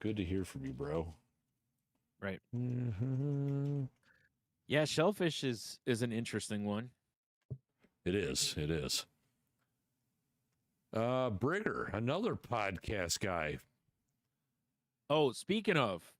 Good to hear from you, bro. Right. Mm-hmm. Yeah, shellfish is an interesting one. It is. It is. Brigger, another podcast guy. Oh, speaking of,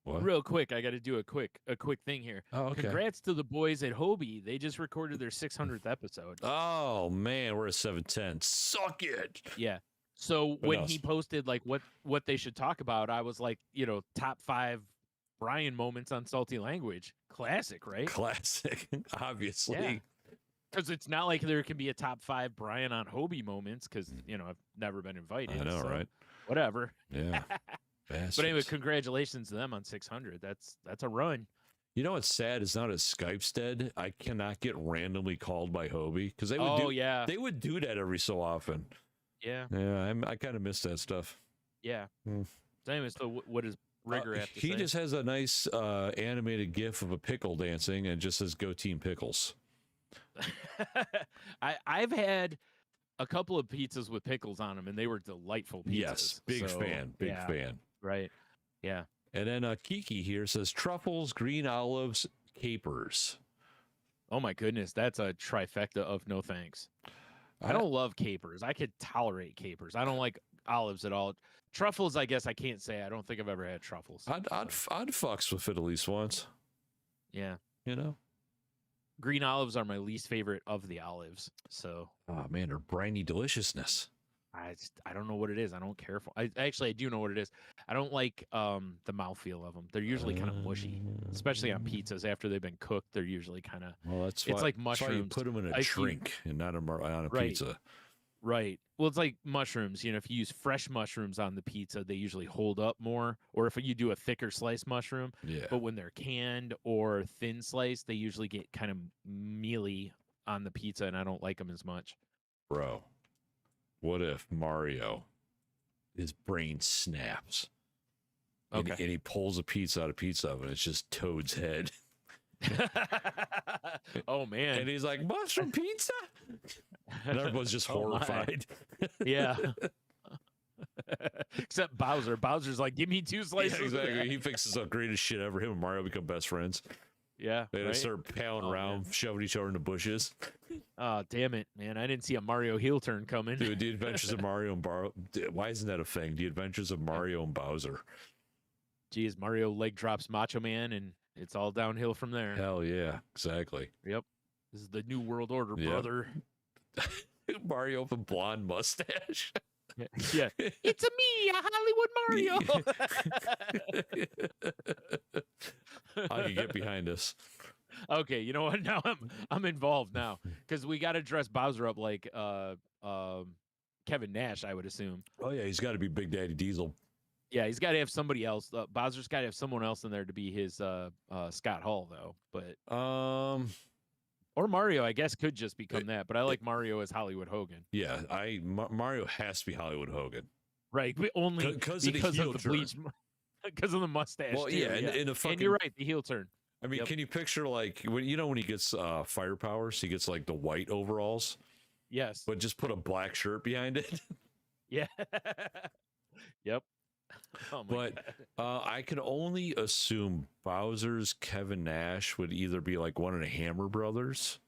What? real quick, I got to do a quick thing here. Oh, okay. Congrats to the boys at Hobie. They just recorded their 600th episode. Oh man, we're at 710. Suck it. Yeah. So What when else? he posted like what they should talk about, I was like, top 5 Bryan moments on Salty Language. Classic, right? Classic, obviously. Yeah. Because it's not like there can be a top 5 Bryan on Hobie moments because, I've never been invited. I know, so right? Whatever. Yeah. But anyway, congratulations to them on 600. That's a run. You know what's sad is now that Skype's dead, I cannot get randomly called by Hobie because they would they would do that every so often. Yeah. Yeah, I kind of miss that stuff. Yeah. Hmm. So anyway, so what does Rigger have to say? He just has a nice animated GIF of a pickle dancing and just says "Go Team Pickles." I've had a couple of pizzas with pickles on them, and they were delightful pizzas. Yes, big fan. Right. Yeah. And then Kiki here says truffles, green olives, capers. Oh my goodness, that's a trifecta of no thanks. I don't love capers. I could tolerate capers. I don't like olives at all. Truffles, I guess I can't say. I don't think I've ever had truffles. I'd fucks with it at least once. Yeah. You know? Green olives are my least favorite of the olives. So, oh man, they're briny deliciousness. I don't know what it is. I don't care for. I do know what it is. I don't like the mouthfeel of them. They're usually kind of mushy, especially on pizzas after they've been cooked. They're usually kind of. Well, it's like mushrooms. That's why you put them in a drink and not on a pizza. Right. Well, it's like mushrooms. If you use fresh mushrooms on the pizza, they usually hold up more. Or if you do a thicker sliced mushroom. Yeah. But when they're canned or thin sliced, they usually get kind of mealy on the pizza, and I don't like them as much. Bro, what if Mario, his brain snaps, and he pulls a pizza out of pizza oven? It's just Toad's head. Oh man! And he's like, mushroom pizza, and everyone's just horrified. Yeah. Except Bowser. Bowser's like, give me 2 slices. Yeah, exactly. He fixes the greatest shit ever. Him and Mario become best friends. Yeah. They start palling around, shoving each other in the bushes. Oh, damn it, man. I didn't see a Mario heel turn coming. Dude, the Adventures of Mario and Bowser. Why isn't that a thing? The Adventures of Mario and Bowser. Geez, Mario leg drops Macho Man, and it's all downhill from there. Hell yeah, exactly. Yep. This is the new world order, brother. Mario with a blonde mustache. Yeah. It's a me, a Hollywood Mario. I can get behind this. Okay, you know what? Now I'm involved now because we got to dress Bowser up like Kevin Nash, I would assume. Oh yeah, he's got to be Big Daddy Diesel. Yeah, he's got to have somebody else. Bowser's got to have someone else in there to be his Scott Hall, though. But or Mario, I guess, could just become that. But I like Mario as Hollywood Hogan. Yeah, Mario has to be Hollywood Hogan. Right, but only because of the bleach, because of the mustache. Well, yeah, and the fucking. And you're right, the heel turn. I mean, can you picture like when he gets fire powers, he gets like the white overalls. Yes, but just put a black shirt behind it. Yeah. Yep. Oh my God. I can only assume Bowser's Kevin Nash would either be like one of the Hammer brothers.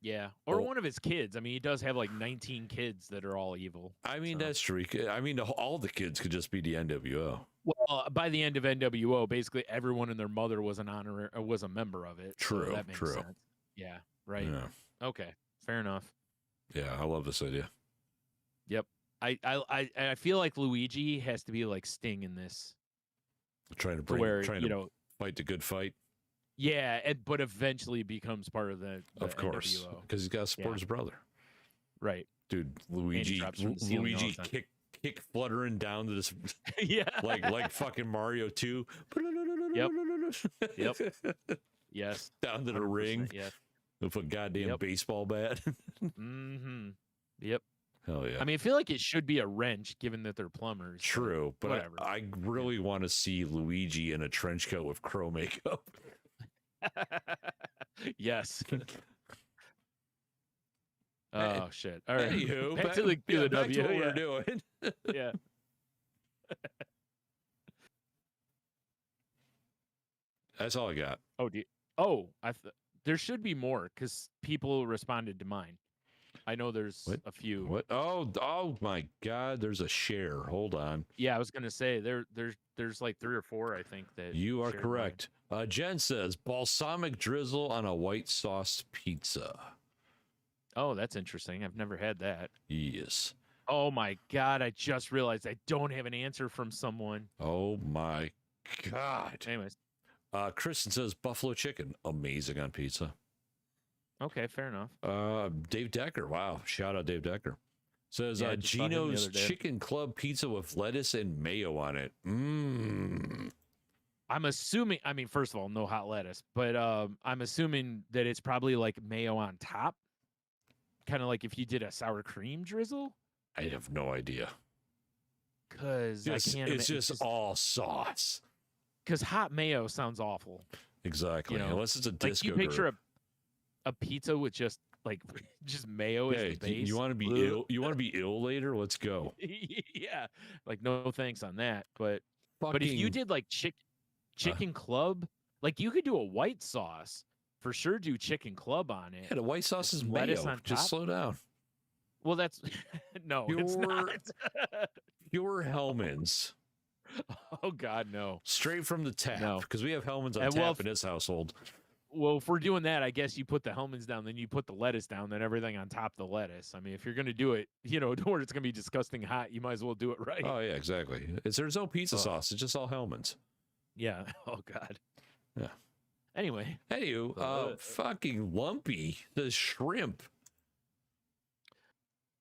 Yeah, or one of his kids. I mean, he does have like 19 kids that are all evil. I mean, that's true. I mean, all the kids could just be the NWO. Well, by the end of NWO, basically everyone and their mother was was a member of it. True, so that makes sense. Yeah, right. Yeah. Okay, fair enough. Yeah, I love this idea. Yep. I feel like Luigi has to be like Sting in this. Trying to fight the good fight. Yeah, but eventually becomes part of the of course, because he's got to support his brother. Right. Dude, Luigi kick fluttering down to this yeah, like fucking Mario 2. Yep. Yes. Down to the ring. Yeah. With a goddamn baseball bat. Mm-hmm. Yep. Hell yeah. I mean, I feel like it should be a wrench given that they're plumbers. True, but whatever. I really want to see Luigi in a trench coat with crow makeup. Yes. Oh shit! All right. Anywho, back to the back QoftheW. to what Yeah. we're doing. Yeah. That's all I got. There should be more because people responded to mine. I know there's a few. What? Oh my God! There's a share. Hold on. Yeah, I was gonna say there's like 3 or 4. I think that You are shared correct. Jen says balsamic drizzle on a white sauce pizza. mine. Oh, that's interesting. I've never had that. Yes. Oh my God! I just realized I don't have an answer from someone. Oh my God. Anyways, Kristen says buffalo chicken, amazing on pizza. okay, fair enough. Dave Decker, wow, shout out Dave Decker. Says Yeah, I just saw him the Gino's other day. Chicken Club pizza with lettuce and mayo on it. Mmm. I'm assuming. I mean, first of all, no hot lettuce, but I'm assuming that it's probably like mayo on top, kind of like if you did a sour cream drizzle. I have no idea. Because I can't. It's just all sauce. Because hot mayo sounds awful. Exactly. You know, Unless it's a Like disco. you picture a pizza with just like just mayo as the base. You want to be ill? You want to be ill later? Let's go. Yeah, like no thanks on that. But Fucking, if you did like chicken club, like you could do a white sauce for sure. Do chicken club on it. yeah, the white sauce is some lettuce mayo. on Just top? slow down. Well, that's no, it's not. Pure Hellman's. Oh God, no. Straight from the tap. No. Because we have Hellman's on And tap in this household. Well, if we're doing that, I guess you put the Hellman's down, then you put the lettuce down, then everything on top of the lettuce. I mean, if you're gonna do it, where it's gonna be disgusting hot, you might as well do it right. Oh yeah, exactly. There's no pizza sauce. It's just all Hellman's. Yeah. Oh God. Yeah. Anyway. Anywho, fucking lumpy. The shrimp.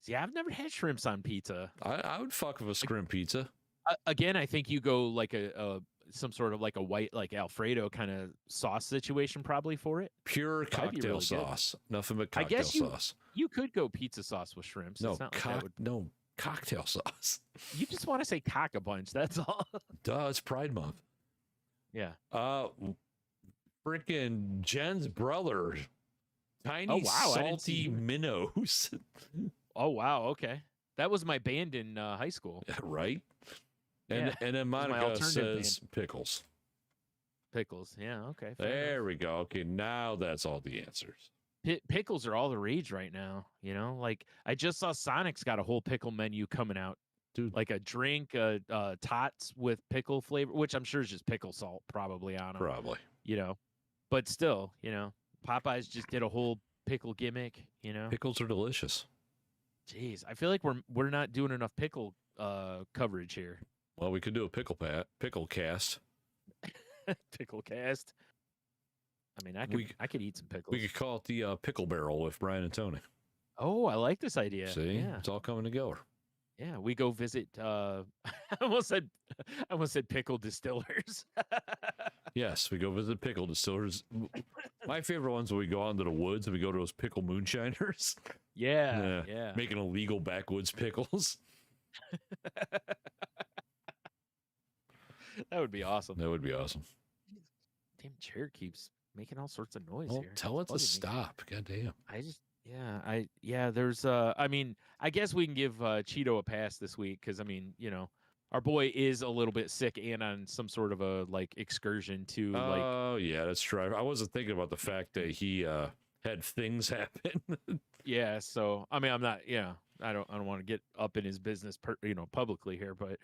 See, I've never had shrimps on pizza. I would fuck with a shrimp pizza. Again, I think you go like some sort of like a white, like Alfredo kind of sauce situation probably for it. Pure That'd be cocktail really good. sauce. Nothing but I cocktail guess sauce. You could go pizza sauce with shrimps. No, It's not like that would... no cocktail sauce. You just want to say cock a bunch. That's all. Duh, it's Pride Month. Yeah. Freaking Jen's brother. Tiny salty minnows. Oh wow, okay. That was my band in high school. Right? And then Monica says pickles. Pickles, yeah, okay. There we go. Okay, now that's all the answers. Pickles are all the rage right now, Like I just saw Sonic's got a whole pickle menu coming out. Dude. Like a drink, tots with pickle flavor, which I'm sure is just pickle salt probably on them. Probably. But still, Popeyes just did a whole pickle gimmick, Pickles are delicious. Jeez, I feel like we're not doing enough pickle coverage here. Well, we could do a pickle cast. Pickle cast. I mean, I could eat some pickles. We could call it the pickle barrel with Bryan and Tony. Oh, I like this idea. See, yeah. It's all coming together. Yeah, we go visit. I almost said pickle distillers. Yes, we go visit pickle distillers. My favorite ones when we go out into the woods and we go to those pickle moonshiners. Yeah. Making illegal backwoods pickles. That would be awesome. That would be awesome. Damn chair keeps making all sorts of noise Well, here. tell it to Bugging me. stop. God damn. There's I mean, I guess we can give Cheeto a pass this week because I mean, our boy is a little bit sick and on some sort of a like excursion to like. Oh yeah, that's true. I wasn't thinking about the fact that he had things happen. Yeah, so I mean, I'm not. Yeah, I don't want to get up in his business, publicly here, but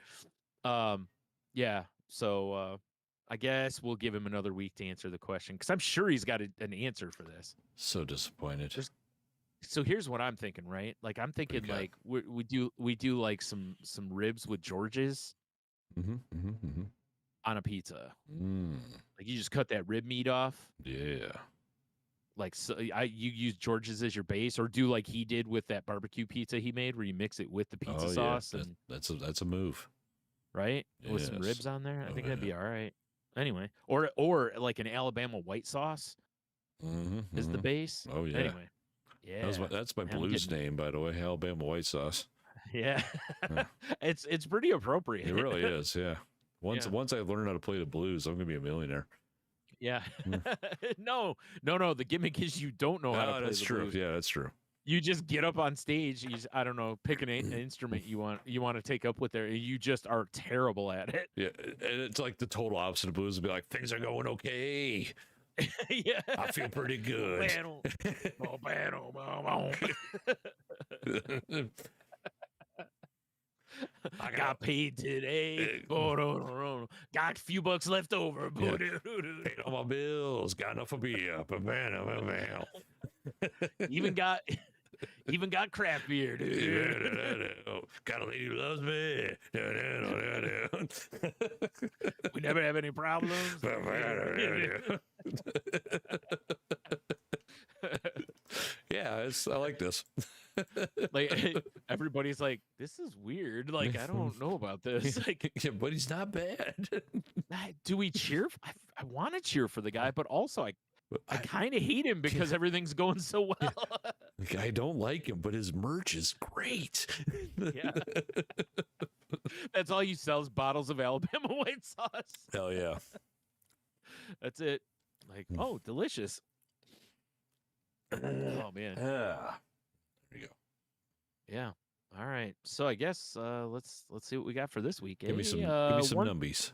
yeah. So I guess we'll give him another week to answer the question because I'm sure he's got an answer for this. So disappointed. So here's what I'm thinking, right? Like I'm thinking, like we do like some ribs with George's on a pizza. Like you just cut that rib meat off. Yeah. Like you use George's as your base, or do like he did with that barbecue pizza he made, where you mix it with the pizza sauce. Yeah. And that's a move, right? Yes. With some ribs on there, I think that'd be all right. Anyway, or like an Alabama white sauce is the base. Oh yeah. Anyway, yeah. That's my blues name, by the way. Alabama white sauce. Yeah. It's pretty appropriate. It really is. Yeah. Once I learn how to play the blues, I'm gonna be a millionaire. Yeah. No. The gimmick is you don't know how to play that's the true. blues. Yeah, that's true. You just get up on stage. I don't know, pick an instrument you want to take up with there. And you just are terrible at it. Yeah, and it's like the total opposite of blues. Would be like, things are going okay. Yeah, I feel pretty good. I got paid today. Got a few bucks left over. Yeah. Paid all my bills. Got enough for beer. Even got craft beer, dude. Got a lady who loves me. We never have any problems. Yeah, I like this. Like everybody's like, this is weird. Like, I don't know about this. Like, yeah, but he's not bad. do we cheer? I want to cheer for the guy, but also I kind of hate him because everything's going so well. I don't like him, but his merch is great. Yeah. That's all you sell is bottles of Alabama white sauce. Hell yeah. That's it. Like, oh, delicious. Oh man. There you go. Yeah. All right. So I guess let's see what we got for this week. Give me some numbies.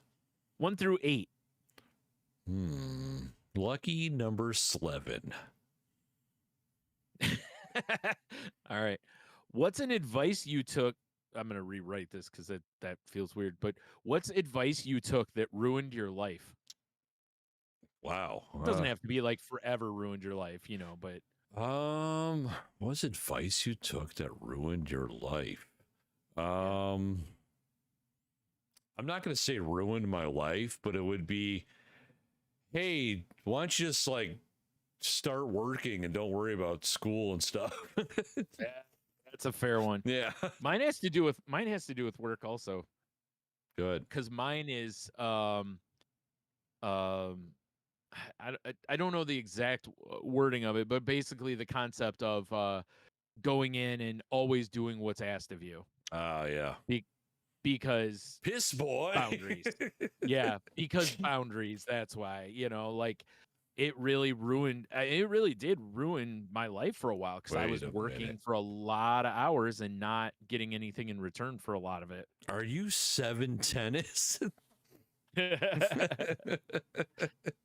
1 through 8. Lucky number 11. All right. What's an advice you took? I'm going to rewrite this because that feels weird. But what's advice you took that ruined your life? Wow. It doesn't have to be like forever ruined your life, but what's advice you took that ruined your life? I'm not going to say ruined my life, but it would be, hey, why don't you just like start working and don't worry about school and stuff. Yeah, that's a fair one. Yeah. Mine has to do with work also. Good. Because mine is I don't know the exact wording of it, but basically the concept of going in and always doing what's asked of you. Yeah. Because piss boy boundaries. Yeah, because boundaries. That's why, like it really did ruin my life for a while because I was working for a lot of hours and not getting anything in return for a lot of it. Are you 7 tennis?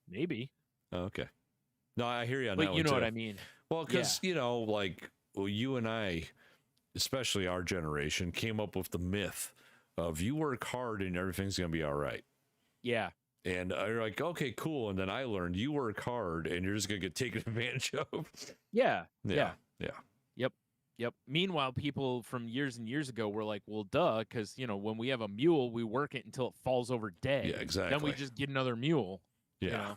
Maybe. Okay. No, I hear you on but that you know one what too. I mean. Well, because you and I, especially our generation, came up with the myth of you work hard and everything's gonna be all right. Yeah. And you're like, okay, cool. And then I learned you work hard and you're just gonna get taken advantage of. Yeah. Yep. Meanwhile, people from years and years ago were like, well, duh, because, when we have a mule, we work it until it falls over dead. Yeah, exactly. Then we just get another mule. Yeah.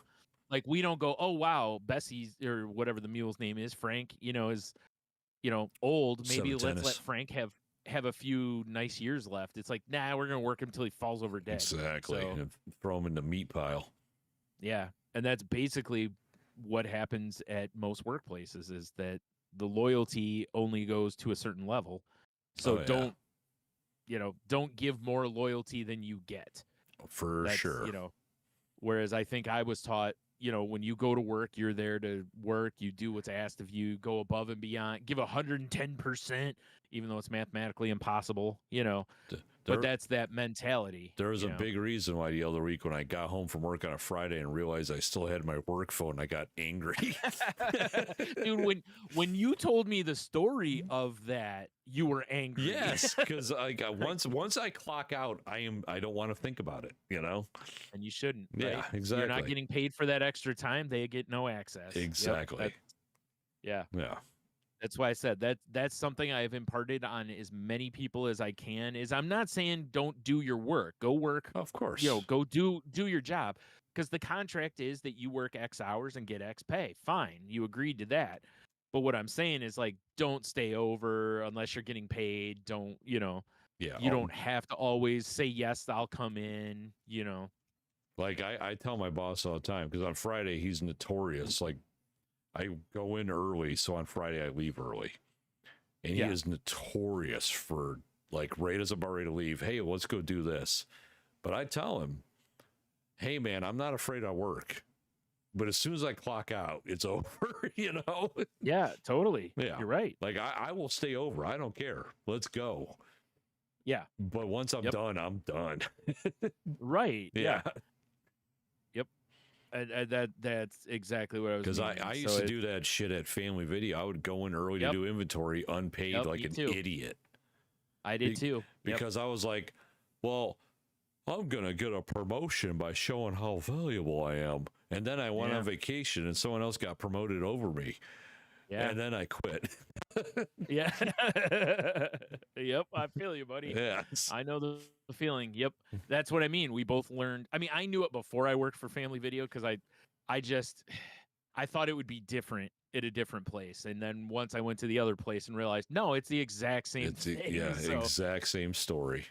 Like, we don't go, oh, wow, Bessie's, or whatever the mule's name is, Frank, is, old. Maybe let's let Frank have a few nice years left. It's like, nah, we're going to work him until he falls over dead. Exactly. So, and throw him in the meat pile. Yeah. And that's basically what happens at most workplaces is that the loyalty only goes to a certain level. So don't give more loyalty than you get. For sure. Whereas I think I was taught, when you go to work, you're there to work, you do what's asked of you, go above and beyond, give 110%, even though it's mathematically impossible, but that's that mentality. There was a big reason why the other week when I got home from work on a Friday and realized I still had my work phone, I got angry. Dude, when you told me the story of that, you were angry. Yes, because once I clock out, I don't want to think about it, And you shouldn't. Yeah, right? exactly. You're not getting paid for that extra time. They get no access. Exactly. Yep, yeah. That's why I said that's something I've imparted on as many people as I can. Is I'm not saying don't do your work. Go work. Of course. Go do your job. Because the contract is that you work X hours and get X pay. Fine. You agreed to that. But what I'm saying is like, don't stay over unless you're getting paid. Don't, Yeah. You don't have to always say, yes, I'll come in, Like I tell my boss all the time, because on Friday, he's notorious. Like I go in early. So on Friday, I leave early. And he is notorious for like, right as I'm about ready to leave, hey, let's go do this. But I tell him, hey, man, I'm not afraid of work. but as soon as I clock out, it's over, you know? Yeah, totally. Yeah. You're right. Like I will stay over. I don't care. Let's go. Yeah. But once I'm done, I'm done. Right. Yeah. Yep. And that's exactly what I was. Because I used to do that shit at Family Video. I would go in early to do inventory unpaid like an idiot. I did too. Because I was like, well, I'm going to get a promotion by showing how valuable I am. And then I went on vacation and someone else got promoted over me. Yeah. And then I quit. Yeah. Yep. I feel you, buddy. Yes. I know the feeling. Yep. That's what I mean. We both learned. I mean, I knew it before I worked for Family Video because I thought it would be different at a different place. And then once I went to the other place and realized, no, it's the exact same thing. Yeah, exact same story.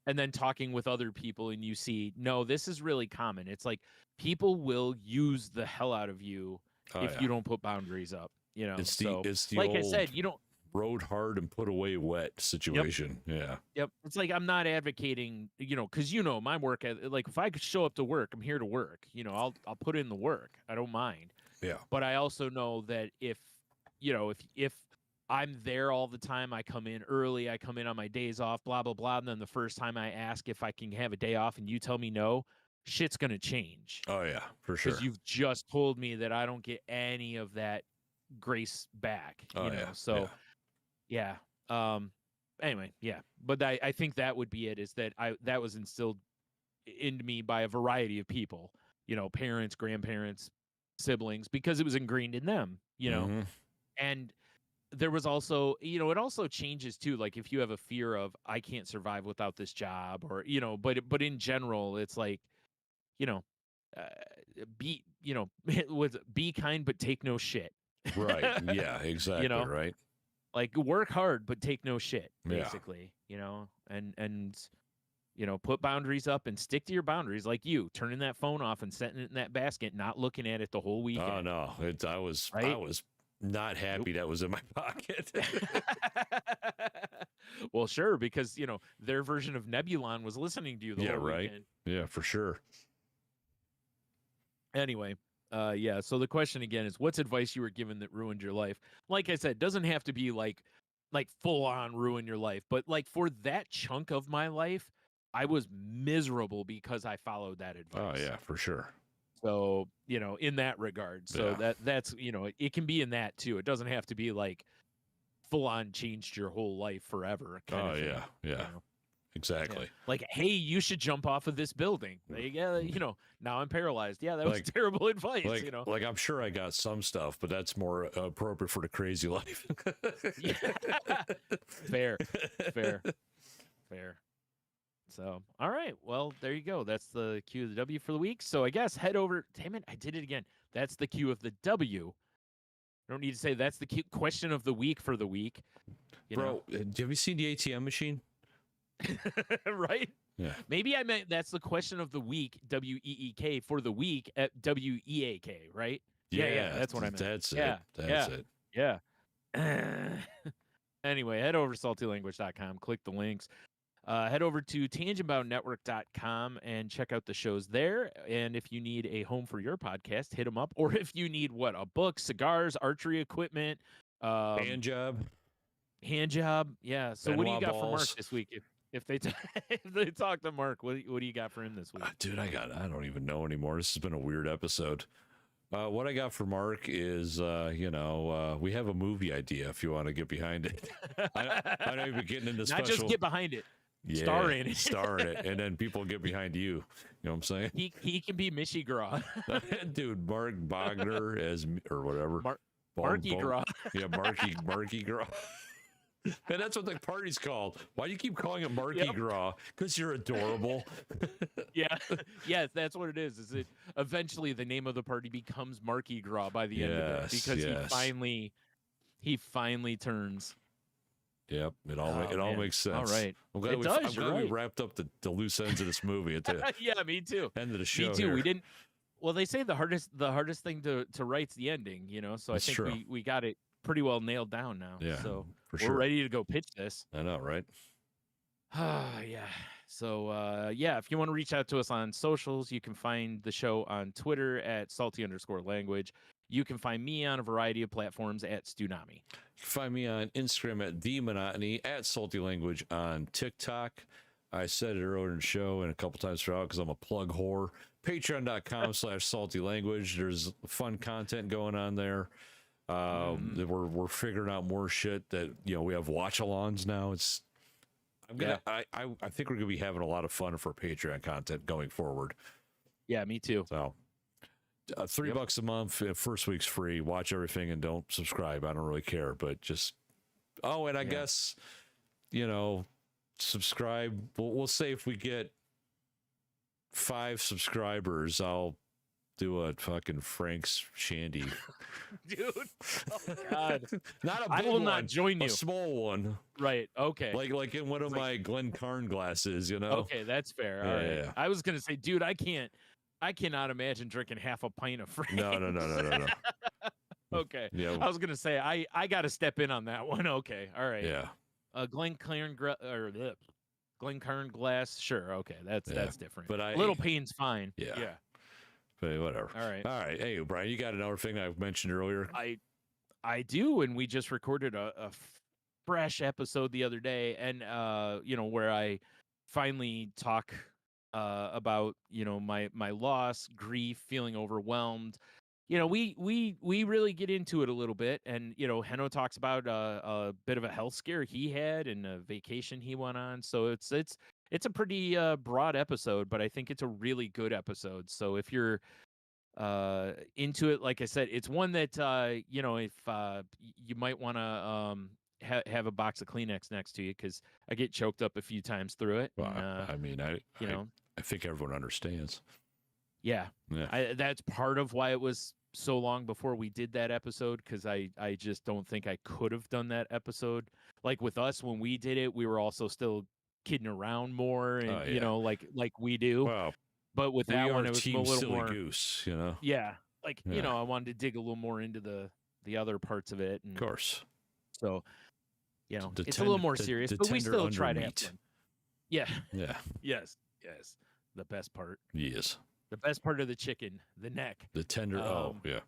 And then talking with other people and you see, no, this is really common. It's like people will use the hell out of you if you don't put boundaries up. You know, it's the like old I said, you don't rode hard and put away wet situation. Yeah. Yep. It's like I'm not advocating, you know, because you know my work. Like if I could show up to work, I'm here to work. You know, I'll put in the work. I don't mind. Yeah. But I also know that if I'm there all the time, I come in early, I come in on my days off, blah blah blah, and then the first time I ask if I can have a day off, and you tell me no, shit's gonna change. Oh yeah, for sure. Because you've just told me that I don't get any of that grace back. You know, so yeah. Anyway, yeah. But I think that would be it. Is that that was instilled into me by a variety of people. You know, parents, grandparents, siblings, because it was ingrained in them. You know, and there was also, you know, it also changes too. Like if you have a fear of I can't survive without this job, or you know, but in general, it's like, you know, be kind but take no shit. Right. Yeah, exactly. You know? Right. Like work hard but take no shit, basically. You know, and you know, put boundaries up and stick to your boundaries. Like you turning that phone off and setting it in that basket, not looking at it the whole weekend. Oh no, I was not happy that was in my pocket. Well, sure, because you know their version of Nebulon was listening to you the whole weekend. Yeah, for sure. Anyway, so the question again is, what's advice you were given that ruined your life? Like I said, doesn't have to be like full on ruin your life, but like for that chunk of my life, I was miserable because I followed that advice. Oh yeah, for sure. So, you know, in that regard. So that's, you know, it can be in that too. It doesn't have to be like full on changed your whole life forever. Yeah. You know? Exactly. Yeah. Like, hey, you should jump off of this building. Yeah, you know, now I'm paralyzed. Yeah, that was terrible advice. You know, like I'm sure I got some stuff, but that's more appropriate for the crazy life. Fair. So, all right. Well, there you go. That's the Q of the W for the week. So I guess head over. Damn it, I did it again. That's the Q of the W. I don't need to say that's the question of the week for the week. Bro, have you seen the ATM machine? Right? Yeah. Maybe I meant that's the question of the week, WEEK, for the week at WEAK, right? Yeah. That's what I meant. That's it. That's it. Yeah. Anyway, head over to saltylanguage.com, click the links. Head over to tangentboundnetwork.com and check out the shows there. And if you need a home for your podcast, hit them up. Or if you need a book, cigars, archery equipment, hand job. Yeah. So what do you got for Mark this week? If they talk to Mark, what do you got for him this week? Dude, I don't even know anymore. This has been a weird episode. What I got for Mark is, we have a movie idea if you want to get behind it. I know you've been getting into Not just get behind it. Yeah, star in it. Star in it. And then people get behind you. You know what I'm saying? He can be Mishy Graw. Dude, Mark Bogner or whatever. Marky Graw. Yeah, Marky Graw. And that's what the party's called. Why do you keep calling it Marky Graw? Because you're adorable. Yeah, that's what it is. Is it eventually the name of the party becomes Marky Graw by the end of it because he finally turns. Yep, it all makes sense. All right, I'm glad we wrapped up the loose ends of this movie at the yeah, me too. End of the show. Me too. Here. We didn't. Well, they say the hardest thing to write's the ending. You know, so That's I think we got it pretty well nailed down now. Yeah, so for sure. we're ready to go pitch this. I know, right? Yeah. So yeah, if you want to reach out to us on socials, you can find the show on Twitter at salty_language. You can find me on a variety of platforms at Stunami. You can find me on Instagram at The Monotony, at Salty Language on TikTok. I said it earlier in the show and a couple times throughout because I'm a plug whore. Patreon.com/saltylanguage. There's fun content going on there. We're figuring out more shit that, we have watch-alongs now. I think we're gonna be having a lot of fun for Patreon content going forward. Yeah, me too. So $3 a month, first week's free. Watch everything and don't subscribe. I don't really care, but just I guess subscribe. We'll say if we get 5 subscribers, I'll do a fucking Frank's shandy. Dude, oh God. Not a big I will one, not join you. a small one. Right. Okay. Like in one of my Glen Carn glasses, Okay, that's fair. All right. Yeah. I was gonna say, dude, I cannot imagine drinking half a pint of Frank's. No. Okay. Yeah. I was gonna say I got to step in on that one. Okay. All right. Yeah. Glencairn glass. Sure. Okay. That's different. But Little Pain's fine. Yeah. Yeah. But whatever. All right. Hey, Brian, you got another thing I mentioned earlier? I do, and we just recorded a fresh episode the other day, and where I finally talk about my loss, grief, feeling overwhelmed. We really get into it a little bit, and Heno talks about a bit of a health scare he had and a vacation he went on. So it's a pretty broad episode, but I think it's a really good episode. So if you're into it, like I said, it's one that if you might want to have a box of Kleenex next to you, because I get choked up a few times through it. Well, and, I think everyone understands. Yeah. That's part of why it was so long before we did that episode, because I just don't think I could have done that episode. Like with us, when we did it, we were also still kidding around more, and like we do. Wow. But with that one, it was a little silly more goose, Yeah, I wanted to dig a little more into the other parts of it. And of course. So, it's a little more serious, but we still try to have fun. Yeah. Yeah. Yes. The best part. Yes. The best part of the chicken, the neck. The tender. Yeah.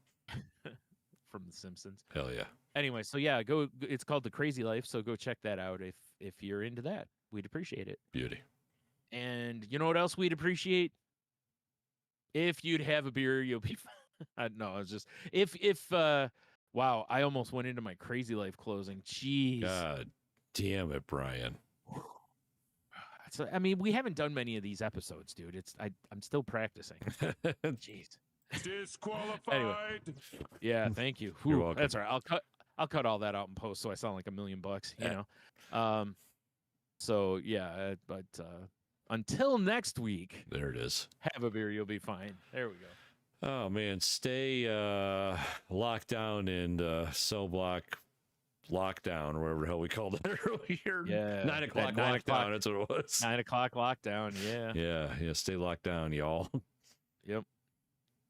From The Simpsons. Hell yeah. Anyway, so yeah, go. It's called The Crazy Life, so go check that out if you're into that. We'd appreciate it. Beauty. And you know what else we'd appreciate? If you'd have a beer, you'll be fine. No, it's just if wow, I almost went into my Crazy Life closing. Jeez. God damn it, Brian. So, I mean, we haven't done many of these episodes, dude. I'm still practicing. Jeez. Disqualified. Anyway. Yeah, thank you. You're welcome. That's all right. I'll cut all that out in post, so I sound like $1 million. You know. So yeah, but until next week. There it is. Have a beer, you'll be fine. There we go. Oh man, stay locked down in cell block lockdown, or whatever the hell we called it earlier. Yeah. 9 o'clock lockdown. That's what it was. 9 o'clock lockdown. Yeah. Yeah. Stay locked down, y'all. Yep.